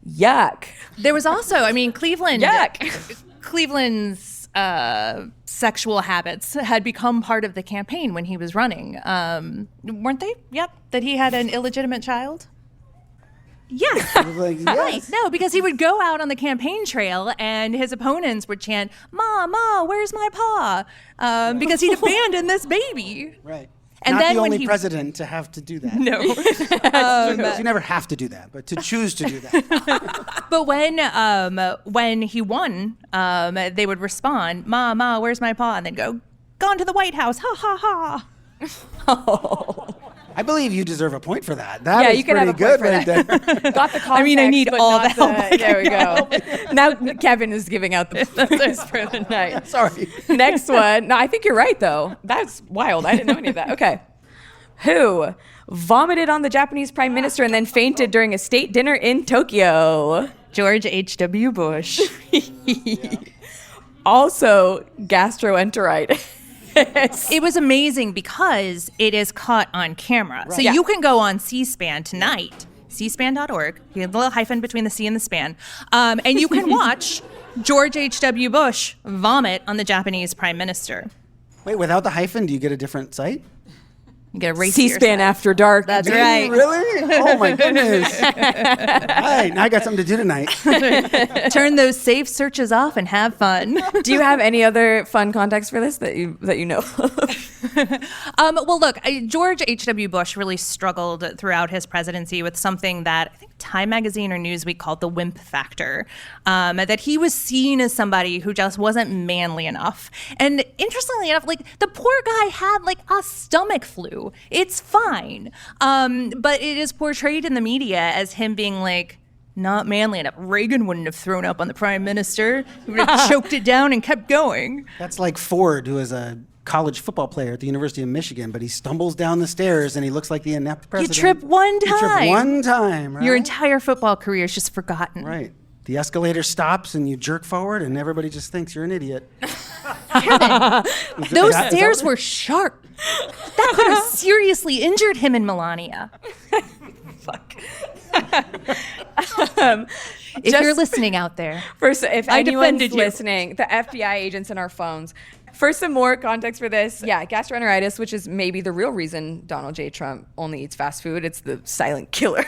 Yuck. There was also, Cleveland. Yuck. Cleveland's sexual habits had become part of the campaign when he was running. Weren't they? Yep. That he had an illegitimate child? Yes. Like, yes. Right. No, because he would go out on the campaign trail and his opponents would chant, Ma, where's my pa? Because he'd abandoned this baby. Right. And not then the when only president to have to do that. No. You never have to do that, but to choose to do that. But when he won, they would respond, Ma, where's my pa? And then go, gone to the White House, ha, ha, ha. Oh. I believe you deserve a point for that. That Yeah, is you can pretty have a point good for right that. there. Got the context, I need but all not the help I There we go. Now Kevin is giving out the pointers for the night. Sorry. Next one. No, I think you're right, though. That's wild. I didn't know any of that. Okay. Who vomited on the Japanese prime minister and then fainted during a state dinner in Tokyo? George H.W. Bush. Also, gastroenteritis. It was amazing because it is caught on camera. So you can go on C-SPAN tonight, cspan.org. You have a little hyphen between the C and the span. And you can watch George H.W. Bush vomit on the Japanese prime minister. Wait, without the hyphen, do you get a different site? You get a race C-SPAN after dark. That's right. Really? Oh my goodness. All right, now I got something to do tonight. Turn those safe searches off and have fun. Do you have any other fun context for this that you know of? Well, look, George H.W. Bush really struggled throughout his presidency with something that I think Time Magazine or Newsweek called the wimp factor, that he was seen as somebody who just wasn't manly enough. And interestingly enough, the poor guy had a stomach flu. It's fine. But it is portrayed in the media as him being not manly enough. Reagan wouldn't have thrown up on the prime minister. He would have choked it down and kept going. That's like Ford, who is a college football player at the University of Michigan, but he stumbles down the stairs and he looks like the inept president. You trip one time. You trip one time, right? Your entire football career is just forgotten. Right. The escalator stops and you jerk forward and everybody just thinks you're an idiot. Kevin, those that- is stairs that- were sharp. That could have seriously injured him and Melania. If Just- you're listening out there. First, if I anyone's defended you. listening, the FBI agents in our phones. First, some more context for this. Yeah, gastroenteritis, which is maybe the real reason Donald J. Trump only eats fast food. It's the silent killer.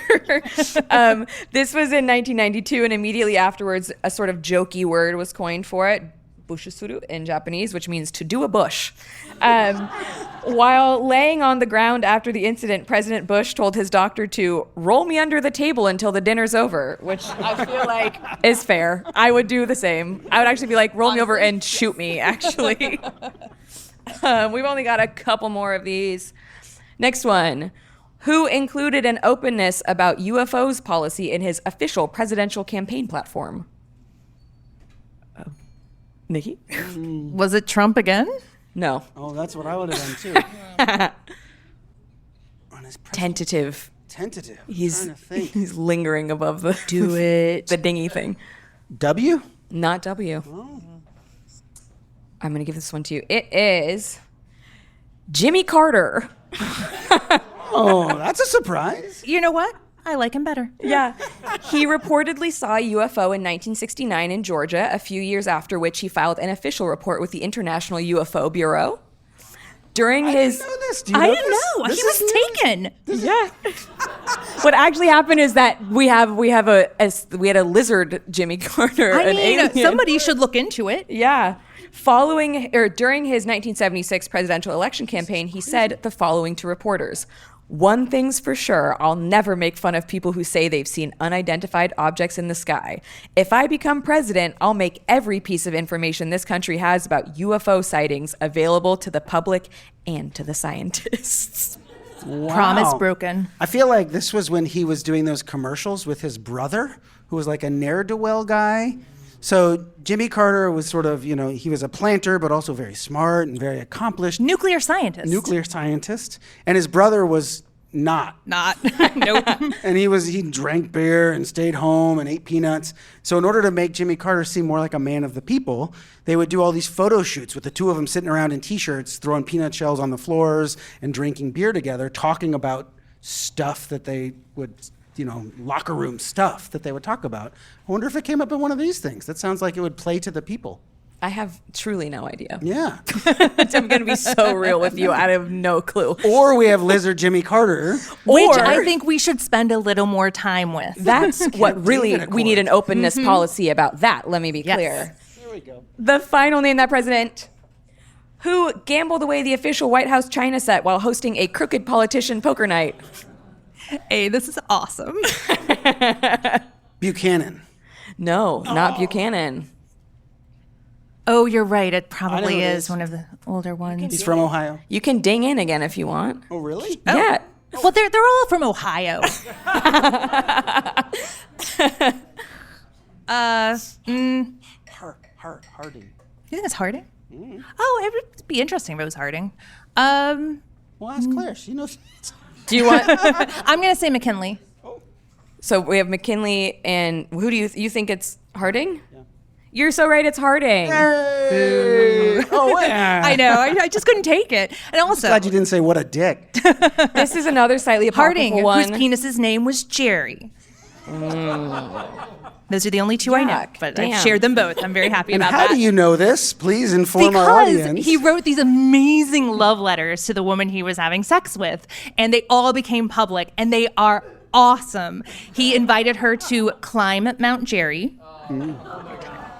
This was in 1992, and immediately afterwards, a sort of jokey word was coined for it, bushusuru in Japanese, which means to do a bush. While laying on the ground after the incident, President Bush told his doctor to roll me under the table until the dinner's over, which I feel like is fair. I would do the same. I would actually be like, roll me over and shoot me, actually. We've only got a couple more of these. Next one. Who included an openness about UFOs policy in his official presidential campaign platform? Nikki? Was it Trump again? No. Oh, that's what I would have done too. On his Tentative. tentative. He's trying to think. he's lingering above the Do it. the dingy thing. W? Not W. I'm gonna give this one to you. It is Jimmy Carter. Oh, that's a surprise. You know what? I like him better. Yeah. He reportedly saw a UFO in 1969 in Georgia, a few years after which he filed an official report with the International UFO Bureau. During his I didn't know this. Do you I know didn't this? know. This He was is new. taken. Yeah. What actually happened is that we had a lizard Jimmy Carter. I an mean, alien. somebody should look into it. Yeah. During his 1976 presidential election campaign, he said the following to reporters. One thing's for sure, I'll never make fun of people who say they've seen unidentified objects in the sky. If I become president, I'll make every piece of information this country has about UFO sightings available to the public and to the scientists. Wow. Promise broken. I feel like this was when he was doing those commercials with his brother, who was like a ne'er-do-well guy. So Jimmy Carter was sort of, he was a planter, but also very smart and very accomplished Nuclear scientist. nuclear scientist. And his brother was not. Not. Nope. And he drank beer and stayed home and ate peanuts. So in order to make Jimmy Carter seem more like a man of the people, they would do all these photo shoots with the two of them sitting around in T-shirts, throwing peanut shells on the floors and drinking beer together, talking about stuff that they would, locker room stuff that they would talk about. I wonder if it came up in one of these things. That sounds like it would play to the people. I have truly no idea. Yeah. I'm going to be so real with you. I have no clue. Or we have Lizard Jimmy Carter. Which Or- I think we should spend a little more time with. That's what really, David we need an Accord. openness policy about that. Let me be Yes. clear. There we go. The final name that president who gambled away the official White House China set while hosting a crooked politician poker night. Hey, this is awesome. Buchanan. No, not Buchanan. Oh, you're right. It I probably know it is is. one of the older ones. He's from Ohio. You can ding in again if you want. Oh, really? Yeah. Well, they're all from Ohio. Harding. You think it's Harding? Oh, it would be interesting if it was Harding. I'm Well, ask Claire. She knows. Do you want? going to say McKinley. So we have McKinley, and who do you think it's Harding? Yeah. You're so right. It's Harding. Oh, yeah. I know. I just couldn't take it. And also, Glad you didn't say what a dick. This is another slightly apocryphal Harding, one. whose penis's name was Jerry. Those are the only two I know, Yuck, but damn. I've shared them both. I'm very happy And about how that. do you know this? Please inform our Because audience. he wrote these amazing love letters to the woman he was having sex with, and they all became public, and they are awesome. He invited her to climb Mount Jerry.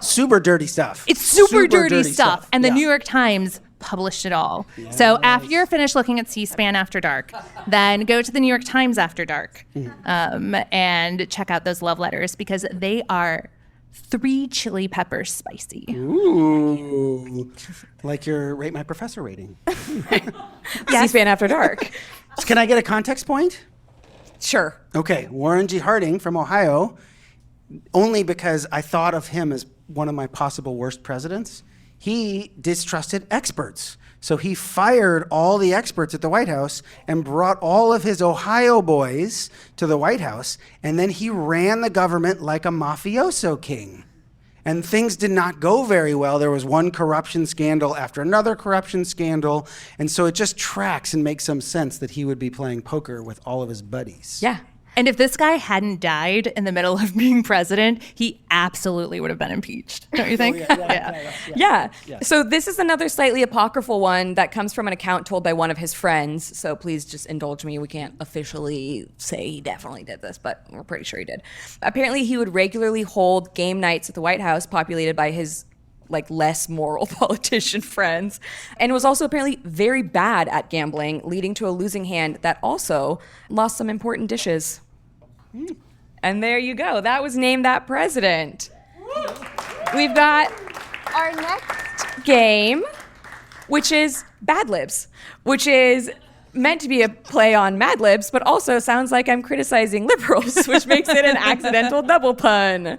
Super dirty stuff. It's super dirty stuff. And the Yeah. New York Times published it all. So after you're finished looking at C-SPAN After Dark, then go to the New York Times After Dark and check out those love letters because they are 3 chili peppers spicy. Ooh. Like your Rate My Professor rating. C-SPAN After Dark. Can I get a context point? Sure. Okay, Warren G. Harding from Ohio, only because I thought of him as one of my possible worst presidents. He distrusted experts. So he fired all the experts at the White House and brought all of his Ohio boys to the White House. And then he ran the government like a mafioso king. And things did not go very well. There was one corruption scandal after another corruption scandal. And so it just tracks and makes some sense that he would be playing poker with all of his buddies. Yeah. And if this guy hadn't died in the middle of being president, he absolutely would have been impeached. Don't you think? Yeah. So this is another slightly apocryphal one that comes from an account told by one of his friends. So please just indulge me. We can't officially say he definitely did this, but we're pretty sure he did. Apparently, he would regularly hold game nights at the White House populated by his less moral politician friends, and was also apparently very bad at gambling, leading to a losing hand that also lost some important dishes. And there you go. That was Name That President. We've got our next game, which is Bad Libs, which is meant to be a play on Mad Libs, but also sounds like I'm criticizing liberals, which makes it an accidental double pun.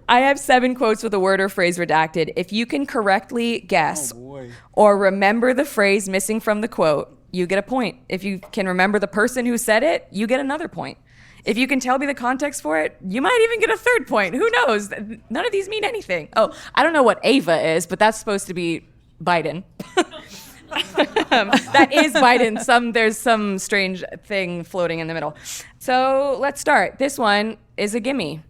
I have 7 quotes with a word or phrase redacted. If you can correctly guess or remember the phrase missing from the quote, you get a point. If you can remember the person who said it, you get another point. If you can tell me the context for it, you might even get a 3rd point. Who knows? None of these mean anything. Oh, I don't know what Ava is, but that's supposed to be Biden. That is Biden. There's some strange thing floating in the middle. So let's start. This one is a gimme.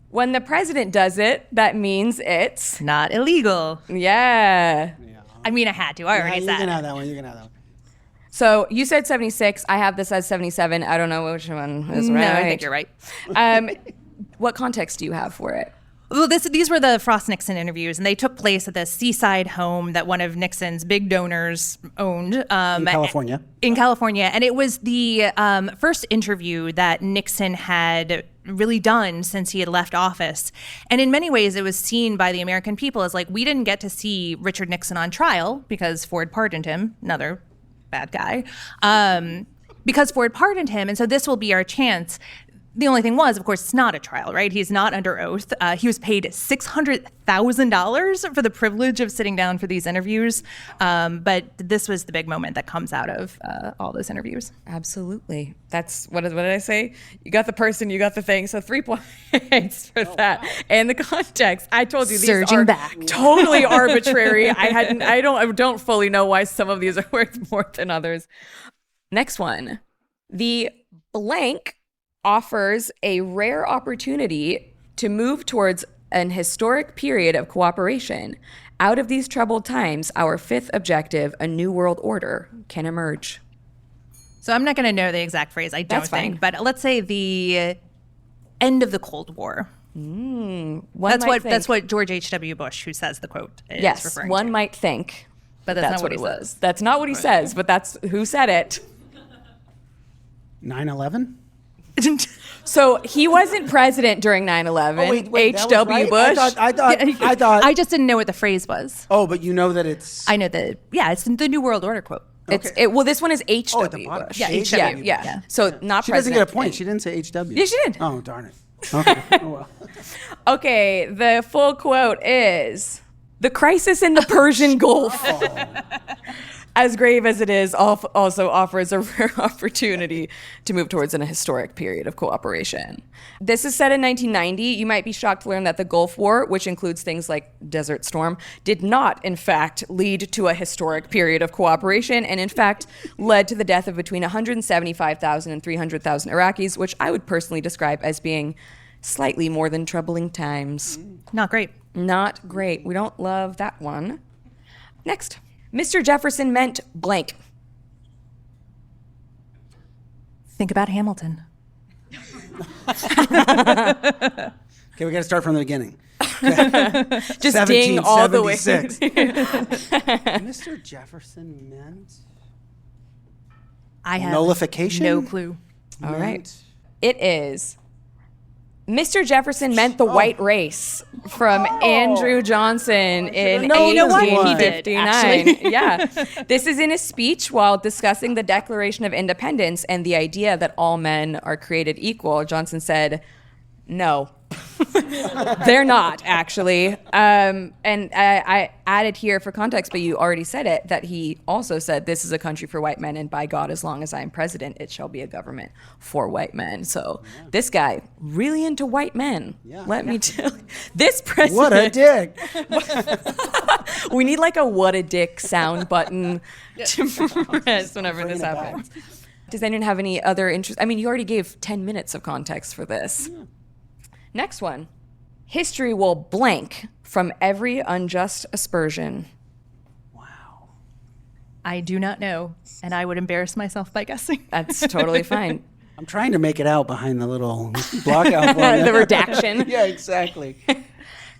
When the president does it, that means it's Not illegal. Yeah. I mean, I had to. I already You said can it. have that one. You can have that one. So you said 76. I have this as 77. I don't know which one is right. No, I think you're right. What context do you have for it? Well, these were the Frost-Nixon interviews, and they took place at the seaside home that one of Nixon's big donors owned. In California. In California. And it was the first interview that Nixon had really done since he had left office. And in many ways, it was seen by the American people as we didn't get to see Richard Nixon on trial because Ford pardoned him, another bad guy, because Ford pardoned him. And so this will be our chance. The only thing was, of course, it's not a trial, right? He's not under oath. He was paid $600,000 for the privilege of sitting down for these interviews. But this was the big moment that comes out of all those interviews. Absolutely. That's, what did I say? You got the person, you got the thing. So 3 points for that. Wow. And the context. I told you these Surging are back. Totally arbitrary. I don't fully know why some of these are worth more than others. Next one. The blank offers a rare opportunity to move towards an historic period of cooperation. Out of these troubled times, our 5th objective, a new world order, can emerge. So I'm not going to know the exact phrase, I don't think, but let's say the end of the Cold War. That's what George H.W. Bush, who says the quote, is referring to. One might think, but that's not what he was. That's not what he says, but that's who said it. 9/11? So he wasn't president during 9/11. Oh, wait, H.W. Bush. I thought. I just didn't know what the phrase was. Oh, but you know that it's. I know that. Yeah, it's the New World Order quote. Okay. Well, this one is H.W. at the bottom. Bush. Yeah, H.W. Yeah. So not She president. doesn't get a point. She didn't say H.W. Yeah, she did. Oh, darn it. Okay. Oh, well. Okay, the full quote is, "The crisis in the Persian Gulf, as grave as it is, also offers a rare opportunity to move towards a historic period of cooperation." This is set in 1990. You might be shocked to learn that the Gulf War, which includes things like Desert Storm, did not, in fact, lead to a historic period of cooperation, and in fact, led to the death of between 175,000 and 300,000 Iraqis, which I would personally describe as being slightly more than troubling times. Not great. Not great. We don't love that one. Next. Mr. Jefferson meant blank. Think about Hamilton. Okay, we got to start from the beginning. Just ding all the way. 1776. Mr. Jefferson meant I have nullification? no clue. All right. It is. Mr. Jefferson meant the white race from Andrew Johnson in known this one. 1859. Yeah. This is in a speech while discussing the Declaration of Independence and the idea that all men are created equal. Johnson said, No. They're not, actually. And I added here for context, but you already said it, that he also said, this is a country for white men, and by God, as long as I am president, it shall be a government for white men. So this guy, really into white men. Yeah. Let me tell you. This president. What a dick. We need like a what a dick sound button to press whenever this happens. Does anyone have any other interest? I mean, you already gave 10 minutes of context for this. Yeah. Next one. History will blank from every unjust aspersion. Wow. I do not know, and I would embarrass myself by guessing. That's totally fine. I'm trying to make it out behind the little block out. The redaction. Yeah, exactly.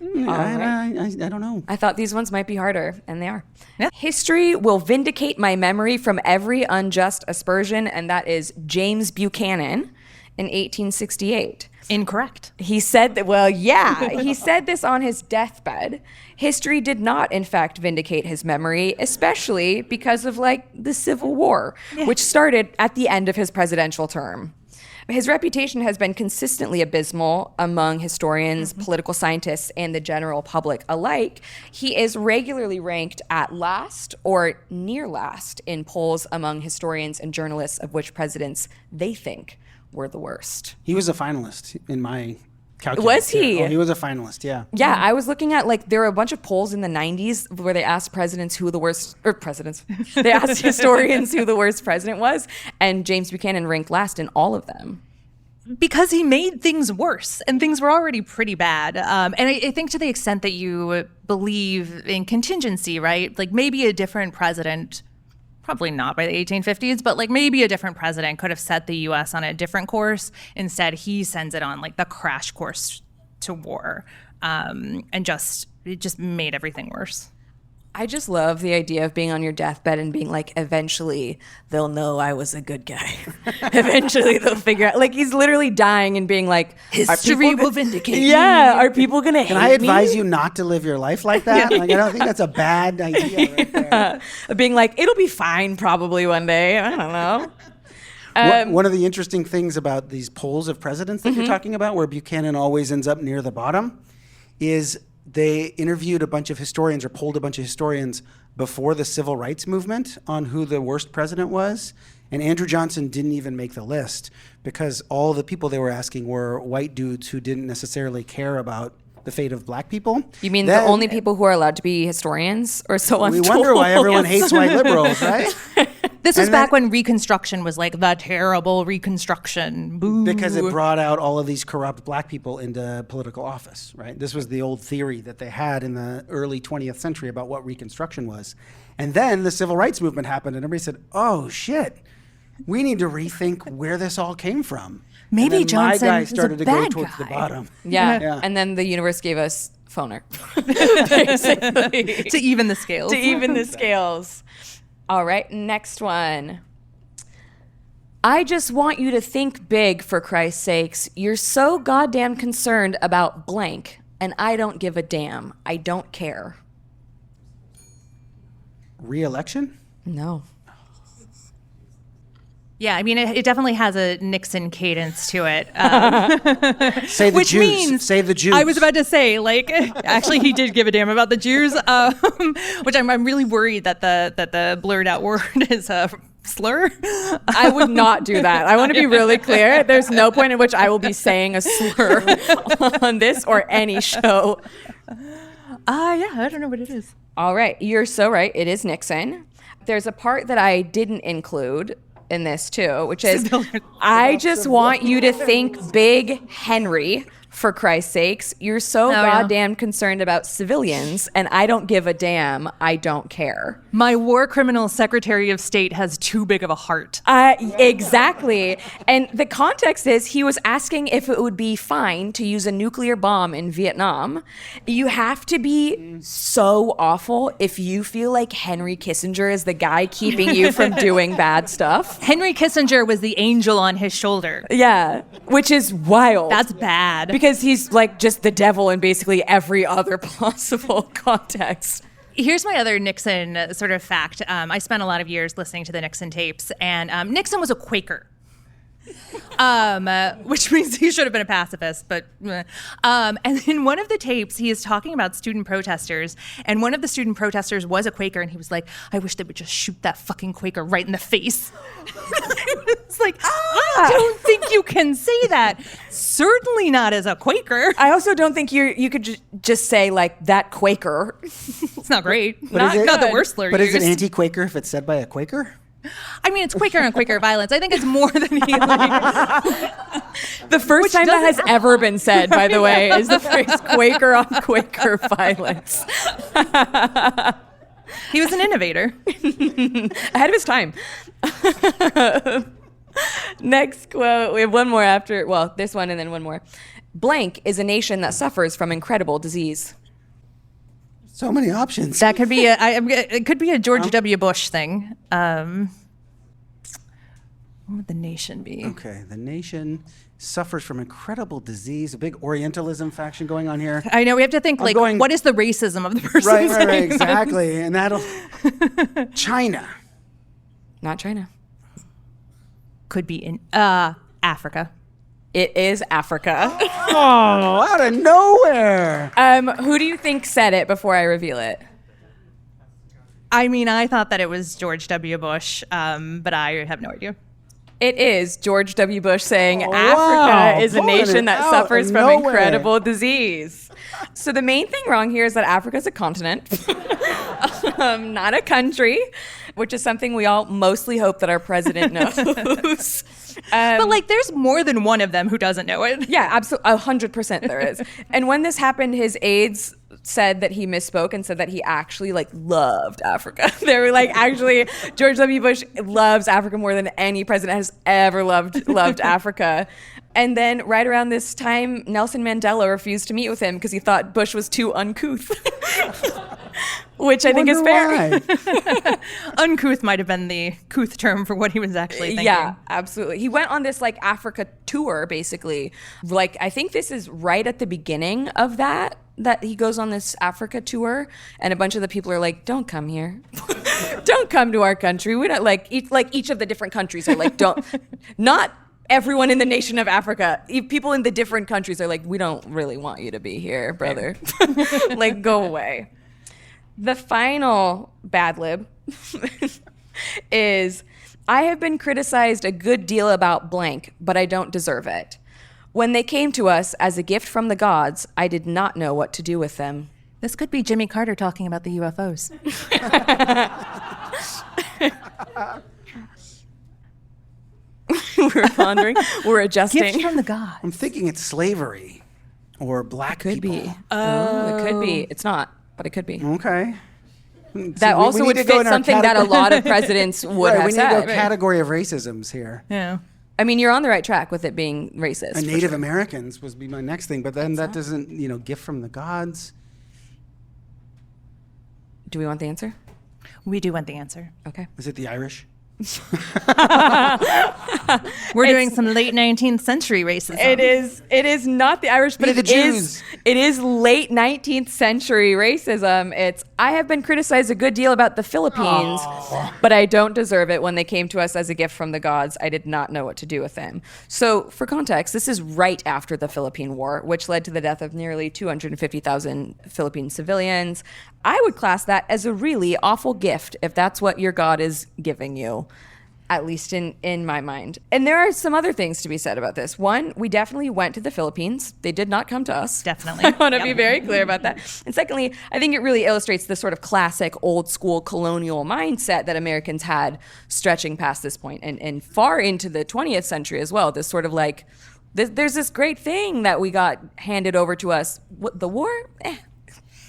I don't know. I thought these ones might be harder, and they are. Yeah. History will vindicate my memory from every unjust aspersion, and that is James Buchanan in 1868. Incorrect. He said that, well, yeah, he said this on his deathbed. History did not, in fact, vindicate his memory, especially because of, like, the Civil War, which started at the end of his presidential term. His reputation has been consistently abysmal among historians, political scientists, and the general public alike. He is regularly ranked at last or near last in polls among historians and journalists of which presidents they think were the worst. He was a finalist in my calculus. Was he? Yeah. Oh, he was a finalist, yeah. Yeah, I was looking at, like, there were a bunch of polls in the 90s where they asked presidents who the worst, or presidents, they asked historians who the worst president was, and James Buchanan ranked last in all of them. Because he made things worse, and things were already pretty bad. And I think to the extent that you believe in contingency, right? Like maybe a different president, probably not by the 1850s, but like maybe a different president could have set the U.S. on a different course. Instead, he sends it on like the crash course to war, and it just made everything worse. I just love the idea of being on your deathbed and being like, eventually they'll know I was a good guy. Eventually they'll figure out. Like, he's literally dying and being like, history will vindicate me. Yeah, are people going to hate me? Can I advise you not to live your life like that? Like, I don't think that's a bad idea right there. Being like, it'll be fine probably one day. I don't know. One of the interesting things about these polls of presidents that you're talking about, where Buchanan always ends up near the bottom, is they interviewed a bunch of historians or polled a bunch of historians before the civil rights movement on who the worst president was. And Andrew Johnson didn't even make the list because all the people they were asking were white dudes who didn't necessarily care about the fate of black people. You mean the only people who are allowed to be historians? Or so I'm told. We wonder why everyone hates white liberals, right? This was back when Reconstruction was like the terrible Reconstruction. Boo. Because it brought out all of these corrupt black people into political office, right? This was the old theory that they had in the early 20th century about what Reconstruction was. And then the civil rights movement happened and everybody said, oh shit, we need to rethink where this all came from. Maybe Johnson my guy started to go towards the guy. bottom. Yeah. And then the universe gave us Phoner. Basically. To even the scales. To even the scales. All right, next one. I just want you to think big, for Christ's sakes. You're so goddamn concerned about blank, and I don't give a damn. I don't care. Re-election? No. Yeah, I mean, it definitely has a Nixon cadence to it. Say the which Jews. Means, say the Jews. I was about to say, like, actually, he did give a damn about the Jews, which I'm really worried that the blurred out word is a slur. I would not do that. I want to be really clear. There's no point in which I will be saying a slur on this or any show. Yeah, I don't know what it is. All right, you're so right. It is Nixon. There's a part that I didn't include in this too, which is, I just want you to think big, Henry, for Christ's sakes. You're so goddamn concerned about civilians, and I don't give a damn. I don't care. My war criminal Secretary of State has too big of a heart. Exactly. And the context is he was asking if it would be fine to use a nuclear bomb in Vietnam. You have to be so awful if you feel like Henry Kissinger is the guy keeping you from doing bad stuff. Henry Kissinger was the angel on his shoulder. Yeah, which is wild. That's bad. Because he's like just the devil in basically every other possible context. Here's my other Nixon sort of fact. I spent a lot of years listening to the Nixon tapes, and Nixon was a Quaker. which means he should have been a pacifist. But and in one of the tapes, he is talking about student protesters, and one of the student protesters was a Quaker, and he was like, "I wish they would just shoot that fucking Quaker right in the face." It's like, I don't think you can say that. Certainly not as a Quaker. I also don't think you could just say like that Quaker. It's not great. But is it- Not the worst slur But is it used. anti-Quaker if it's said by a Quaker? I mean, it's Quaker on Quaker violence. I think it's more than he like. The first time that has ever been said, by the way, is the phrase Quaker on Quaker violence. He was an innovator. Ahead of his time. Next quote. We have one more after, well, this one and then one more. Blank is a nation that suffers from incredible disease. So many options. That could be it could be a George W. Bush thing. What would the nation be? Okay, the nation suffers from incredible disease, a big Orientalism faction going on here. I know we have to think I'm like, going- what is the racism of the person? Right, saying that? exactly. And that'll... China. Not China. Could be in Africa. It is Africa. Oh, out of nowhere. Who do you think said it before I reveal it? I mean, I thought that it was George W. Bush, but I have no idea. It is George W. Bush saying wow. Africa is a Pulling nation it that out suffers of from nowhere. incredible disease. So the main thing wrong here is that Africa is a continent, not a country, which is something we all mostly hope that our president knows. But like, there's more than one of them who doesn't know it. Yeah, absolutely, 100% there is. And when this happened, his aides said that he misspoke and said that he actually like loved Africa. They were like, actually, George W. Bush loves Africa more than any president has ever loved Africa. And then right around this time, Nelson Mandela refused to meet with him because he thought Bush was too uncouth. Which I think is fair. Why? Uncouth might have been the couth term for what he was actually thinking. Yeah, absolutely. He went on this like Africa tour, basically. Like, I think this is right at the beginning of that he goes on this Africa tour, and a bunch of the people are like, "Don't come here, don't come to our country. We don't like each of the different countries are like, don't not." Everyone in the nation of Africa, people in the different countries are like, "We don't really want you to be here, brother. Like, go away." The final bad lib is, I have been criticized a good deal about blank, but I don't deserve it. When they came to us as a gift from the gods, I did not know what to do with them. This could be Jimmy Carter talking about the UFOs. We're pondering, we're adjusting. Gift from the gods. I'm thinking it's slavery or black Could people. be. Oh, it could be. It's not, but it could be. Okay. That also would fit something that a lot of presidents would have we need said. to go category of racisms here. Yeah. I mean, you're on the right track with it being racist. And for Native sure. Americans was be my next thing, but then that doesn't, gift from the gods. Do we want the answer? We do want the answer. Okay. Is it the Irish? We're doing some late 19th century racism. It is not the Irish, but Be the it is Jews. it is late 19th century racism. It's, I have been criticized a good deal about the Philippines, but I don't deserve it. When they came to us as a gift from the gods, I did not know what to do with them. So for context, this is right after the Philippine War, which led to the death of nearly 250,000 Philippine civilians. I would class that as a really awful gift if that's what your God is giving you. At least in my mind. And there are some other things to be said about this. One, we definitely went to the Philippines. They did not come to us. Definitely. I want to be very clear about that. And secondly, I think it really illustrates the sort of classic old school colonial mindset that Americans had stretching past this point and far into the 20th century as well. This sort of like, there's this great thing that we got handed over to us. What, the war?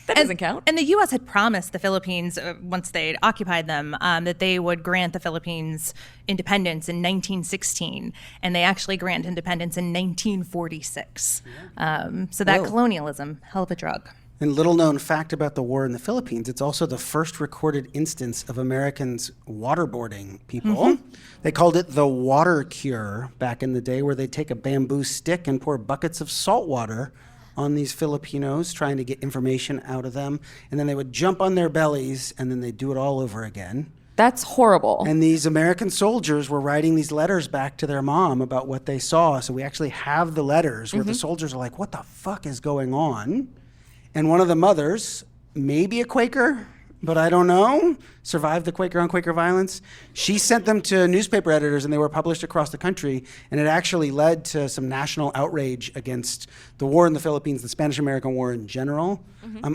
That doesn't count. And the U.S. had promised the Philippines, once they'd occupied them, that they would grant the Philippines independence in 1916. And they actually grant independence in 1946. So that colonialism, hell of a drug. And little known fact about the war in the Philippines, it's also the first recorded instance of Americans waterboarding people. Mm-hmm. They called it the water cure back in the day, where they'd take a bamboo stick and pour buckets of salt water on these Filipinos, trying to get information out of them. And then they would jump on their bellies, and then they'd do it all over again. That's horrible. And these American soldiers were writing these letters back to their mom about what they saw. So we actually have the letters where the soldiers are like, what the fuck is going on? And one of the mothers, maybe a Quaker, but I don't know, survived the Quaker on Quaker violence. She sent them to newspaper editors and they were published across the country. And it actually led to some national outrage against the war in the Philippines, the Spanish-American War in general.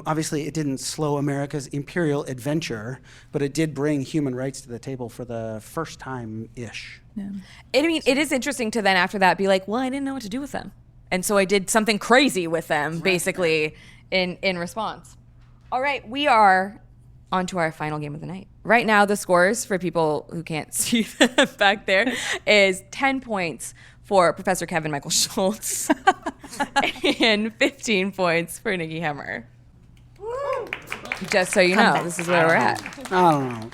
Obviously, it didn't slow America's imperial adventure, but it did bring human rights to the table for the first time-ish. I mean, it is interesting to then after that be like, well, I didn't know what to do with them. And so I did something crazy with them, basically, in response. All right, we are on to our final game of the night. Right now, the scores for people who can't see them back there is 10 points for Professor Kevin Michael Schultz and 15 points for Nicole Hemmer. Just so you know, this is where we're at. I don't know.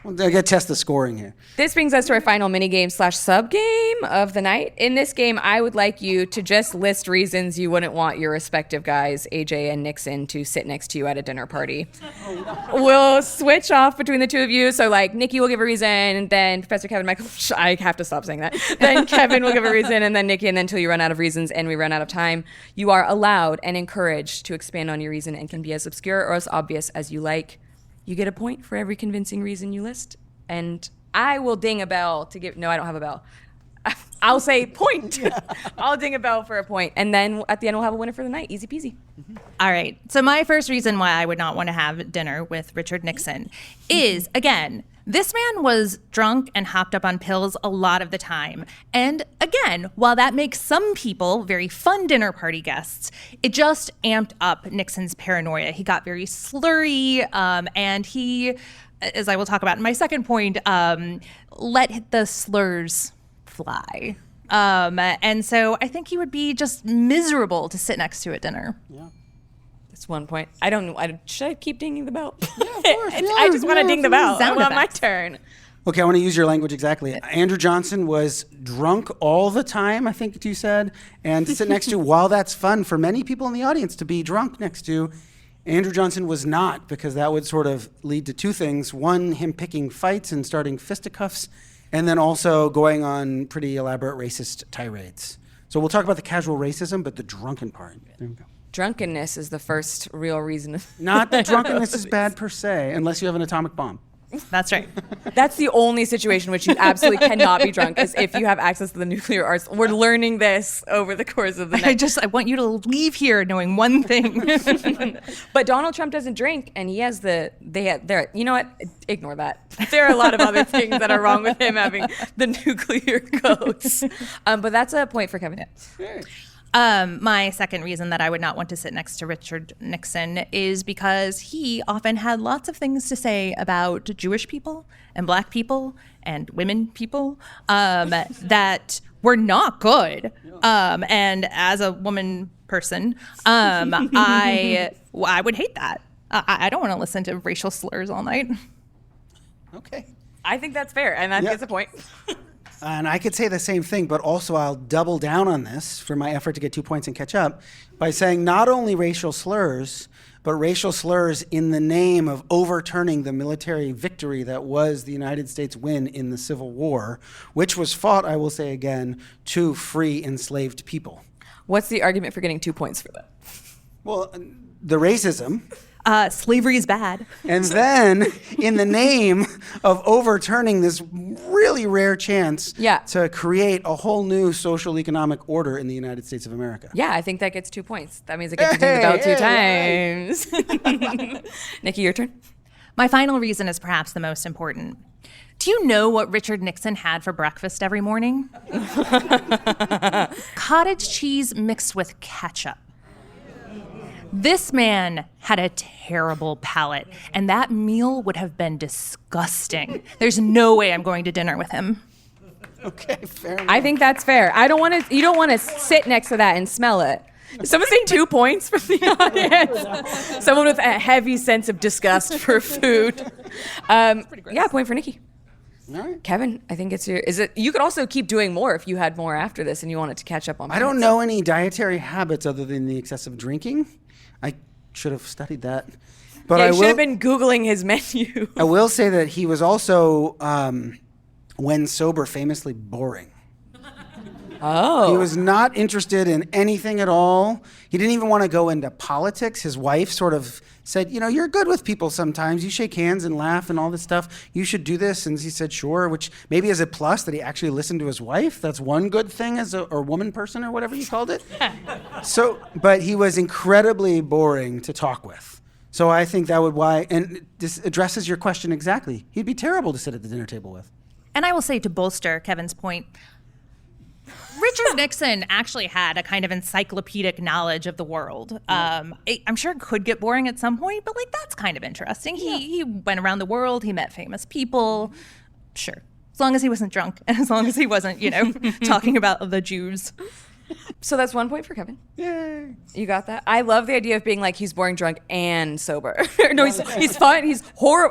Well, I got to test the scoring here. This brings us to our final minigame / sub-game of the night. In this game, I would like you to just list reasons you wouldn't want your respective guys, AJ and Nixon, to sit next to you at a dinner party. We'll switch off between the two of you. So, like, Nikki will give a reason, and then Professor Kevin Michael, I have to stop saying that. Then Kevin will give a reason, and then Nikki, and then until you run out of reasons and we run out of time. You are allowed and encouraged to expand on your reason and can be as obscure or as obvious as you like. You get a point for every convincing reason you list. And I will ding a bell to give, no, I don't have a bell. I'll say point. I'll ding a bell for a point. And then at the end, we'll have a winner for the night. Easy peasy. All right. So my first reason why I would not want to have dinner with Richard Nixon is, again, this man was drunk and hopped up on pills a lot of the time. And again, while that makes some people very fun dinner party guests, it just amped up Nixon's paranoia. He got very slurry, and he, as I will talk about in my second point, let the slurs fly. And so I think he would be just miserable to sit next to at dinner. Yeah. That's 1 point. I don't know. Should I keep dinging the bell? Yeah, of course. I just want to ding the bell. I Sound want my effects. turn. Okay, I want to use your language exactly. Andrew Johnson was drunk all the time, I think you said, and to sit next to, while that's fun for many people in the audience to be drunk next to, Andrew Johnson was not, because that would sort of lead to two things. One, him picking fights and starting fisticuffs, and then also going on pretty elaborate racist tirades. So we'll talk about the casual racism, but the drunken part. There we go. Drunkenness is the first real reason. Not that drunkenness is bad per se, unless you have an atomic bomb. That's right. That's the only situation in which you absolutely cannot be drunk, is if you have access to the nuclear arsenal. We're learning this over the course of the night. I want you to leave here knowing one thing. But Donald Trump doesn't drink, and he has you know what? Ignore that. There are a lot of other things that are wrong with him having the nuclear codes. But that's a point for Kevin. My second reason that I would not want to sit next to Richard Nixon is because he often had lots of things to say about Jewish people and black people and women people that were not good. And as a woman person, I would hate that. I don't want to listen to racial slurs all night. Okay. I think that's fair, and that gets a point. And I could say the same thing, but also I'll double down on this for my effort to get 2 points and catch up by saying not only racial slurs, but racial slurs in the name of overturning the military victory that was the United States win in the Civil War, which was fought, I will say again, to free enslaved people. What's the argument for getting 2 points for that? Well, the racism. Slavery is bad. And then, in the name of overturning this really rare chance to create a whole new social economic order in the United States of America. Yeah, I think that gets 2 points. That means I get to ding the bell two times. Nikki, your turn. My final reason is perhaps the most important. Do you know what Richard Nixon had for breakfast every morning? Cottage cheese mixed with ketchup. This man had a terrible palate, and that meal would have been disgusting. There's no way I'm going to dinner with him. Okay, fair enough. I think that's fair. You don't want to sit next to that and smell it. Is someone saying 2 points from the audience? Someone with a heavy sense of disgust for food. Yeah, point for Nikki. All right. Kevin, I think you could also keep doing more if you had more after this and you wanted to catch up on I don't know any dietary habits other than the excessive drinking. I should have studied that. But Yeah, I you should will, have been Googling his menu. I will say that he was also, when sober, famously boring. Oh. He was not interested in anything at all. He didn't even want to go into politics. His wife sort of said, you know, you're good with people sometimes. You shake hands and laugh and all this stuff. You should do this. And he said, sure, which maybe is a plus that he actually listened to his wife. That's one good thing as a or woman person or whatever you called it. But he was incredibly boring to talk with. So I think that would why, and this addresses your question exactly. He'd be terrible to sit at the dinner table with. And I will say, to bolster Kevin's point, Richard Nixon actually had a kind of encyclopedic knowledge of the world. I'm sure it could get boring at some point, but like that's kind of interesting. He went around the world. He met famous people. Sure, as long as he wasn't drunk and as long as he wasn't, talking about the Jews. So that's 1 point for Kevin. Yay. You got that? I love the idea of being like he's boring drunk and sober. No, he's fun. He's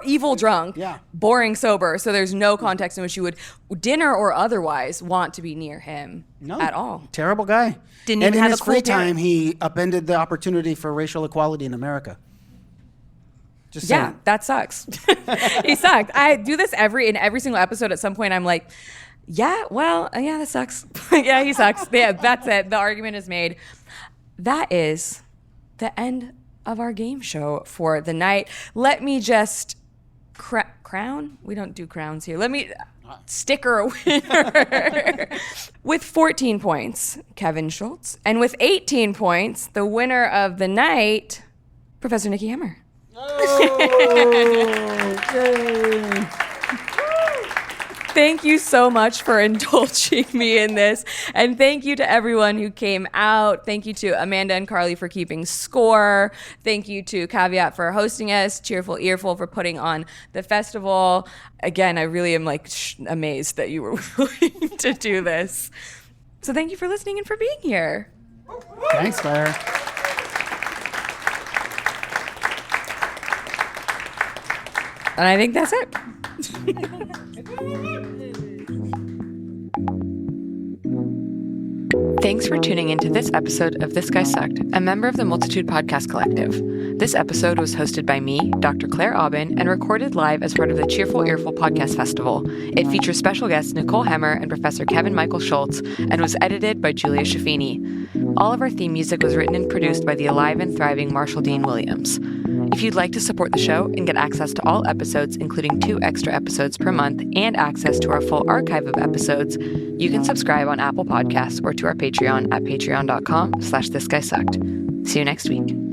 evil drunk, boring sober. So there's no context in which you would, dinner or otherwise, want to be near him at all. Terrible guy. Didn't and even in have his a cool free time, parent. he upended the opportunity for racial equality in America. Just saying. Yeah, that sucks. He sucked. I do this in every single episode. At some point, I'm like, yeah, that sucks. Yeah, he sucks. Yeah, that's it. The argument is made. That is the end of our game show for the night. Let me just crown? We don't do crowns here. Let me sticker a winner. With 14 points, Kevin Schultz. And with 18 points, the winner of the night, Professor Nicole Hemmer. Yay. Thank you so much for indulging me in this. And thank you to everyone who came out. Thank you to Amanda and Carly for keeping score. Thank you to Caveat for hosting us, Cheerful Earful for putting on the festival. Again, I really am amazed that you were willing to do this. So thank you for listening and for being here. Thanks, Claire. And I think that's it. Thanks for tuning into this episode of This Guy Sucked, a member of the Multitude Podcast Collective. This episode was hosted by me, Dr. Claire Aubin, and recorded live as part of the Cheerful Earful Podcast Festival. It features special guests Nicole Hemmer and Professor Kevin Michael Schultz, and was edited by Julia Schaffini. All of our theme music was written and produced by the alive and thriving Marshall Dean Williams. If you'd like to support the show and get access to all episodes, including 2 extra episodes per month, and access to our full archive of episodes, you can subscribe on Apple Podcasts or to our Patreon at patreon.com/thisguysucked. See you next week.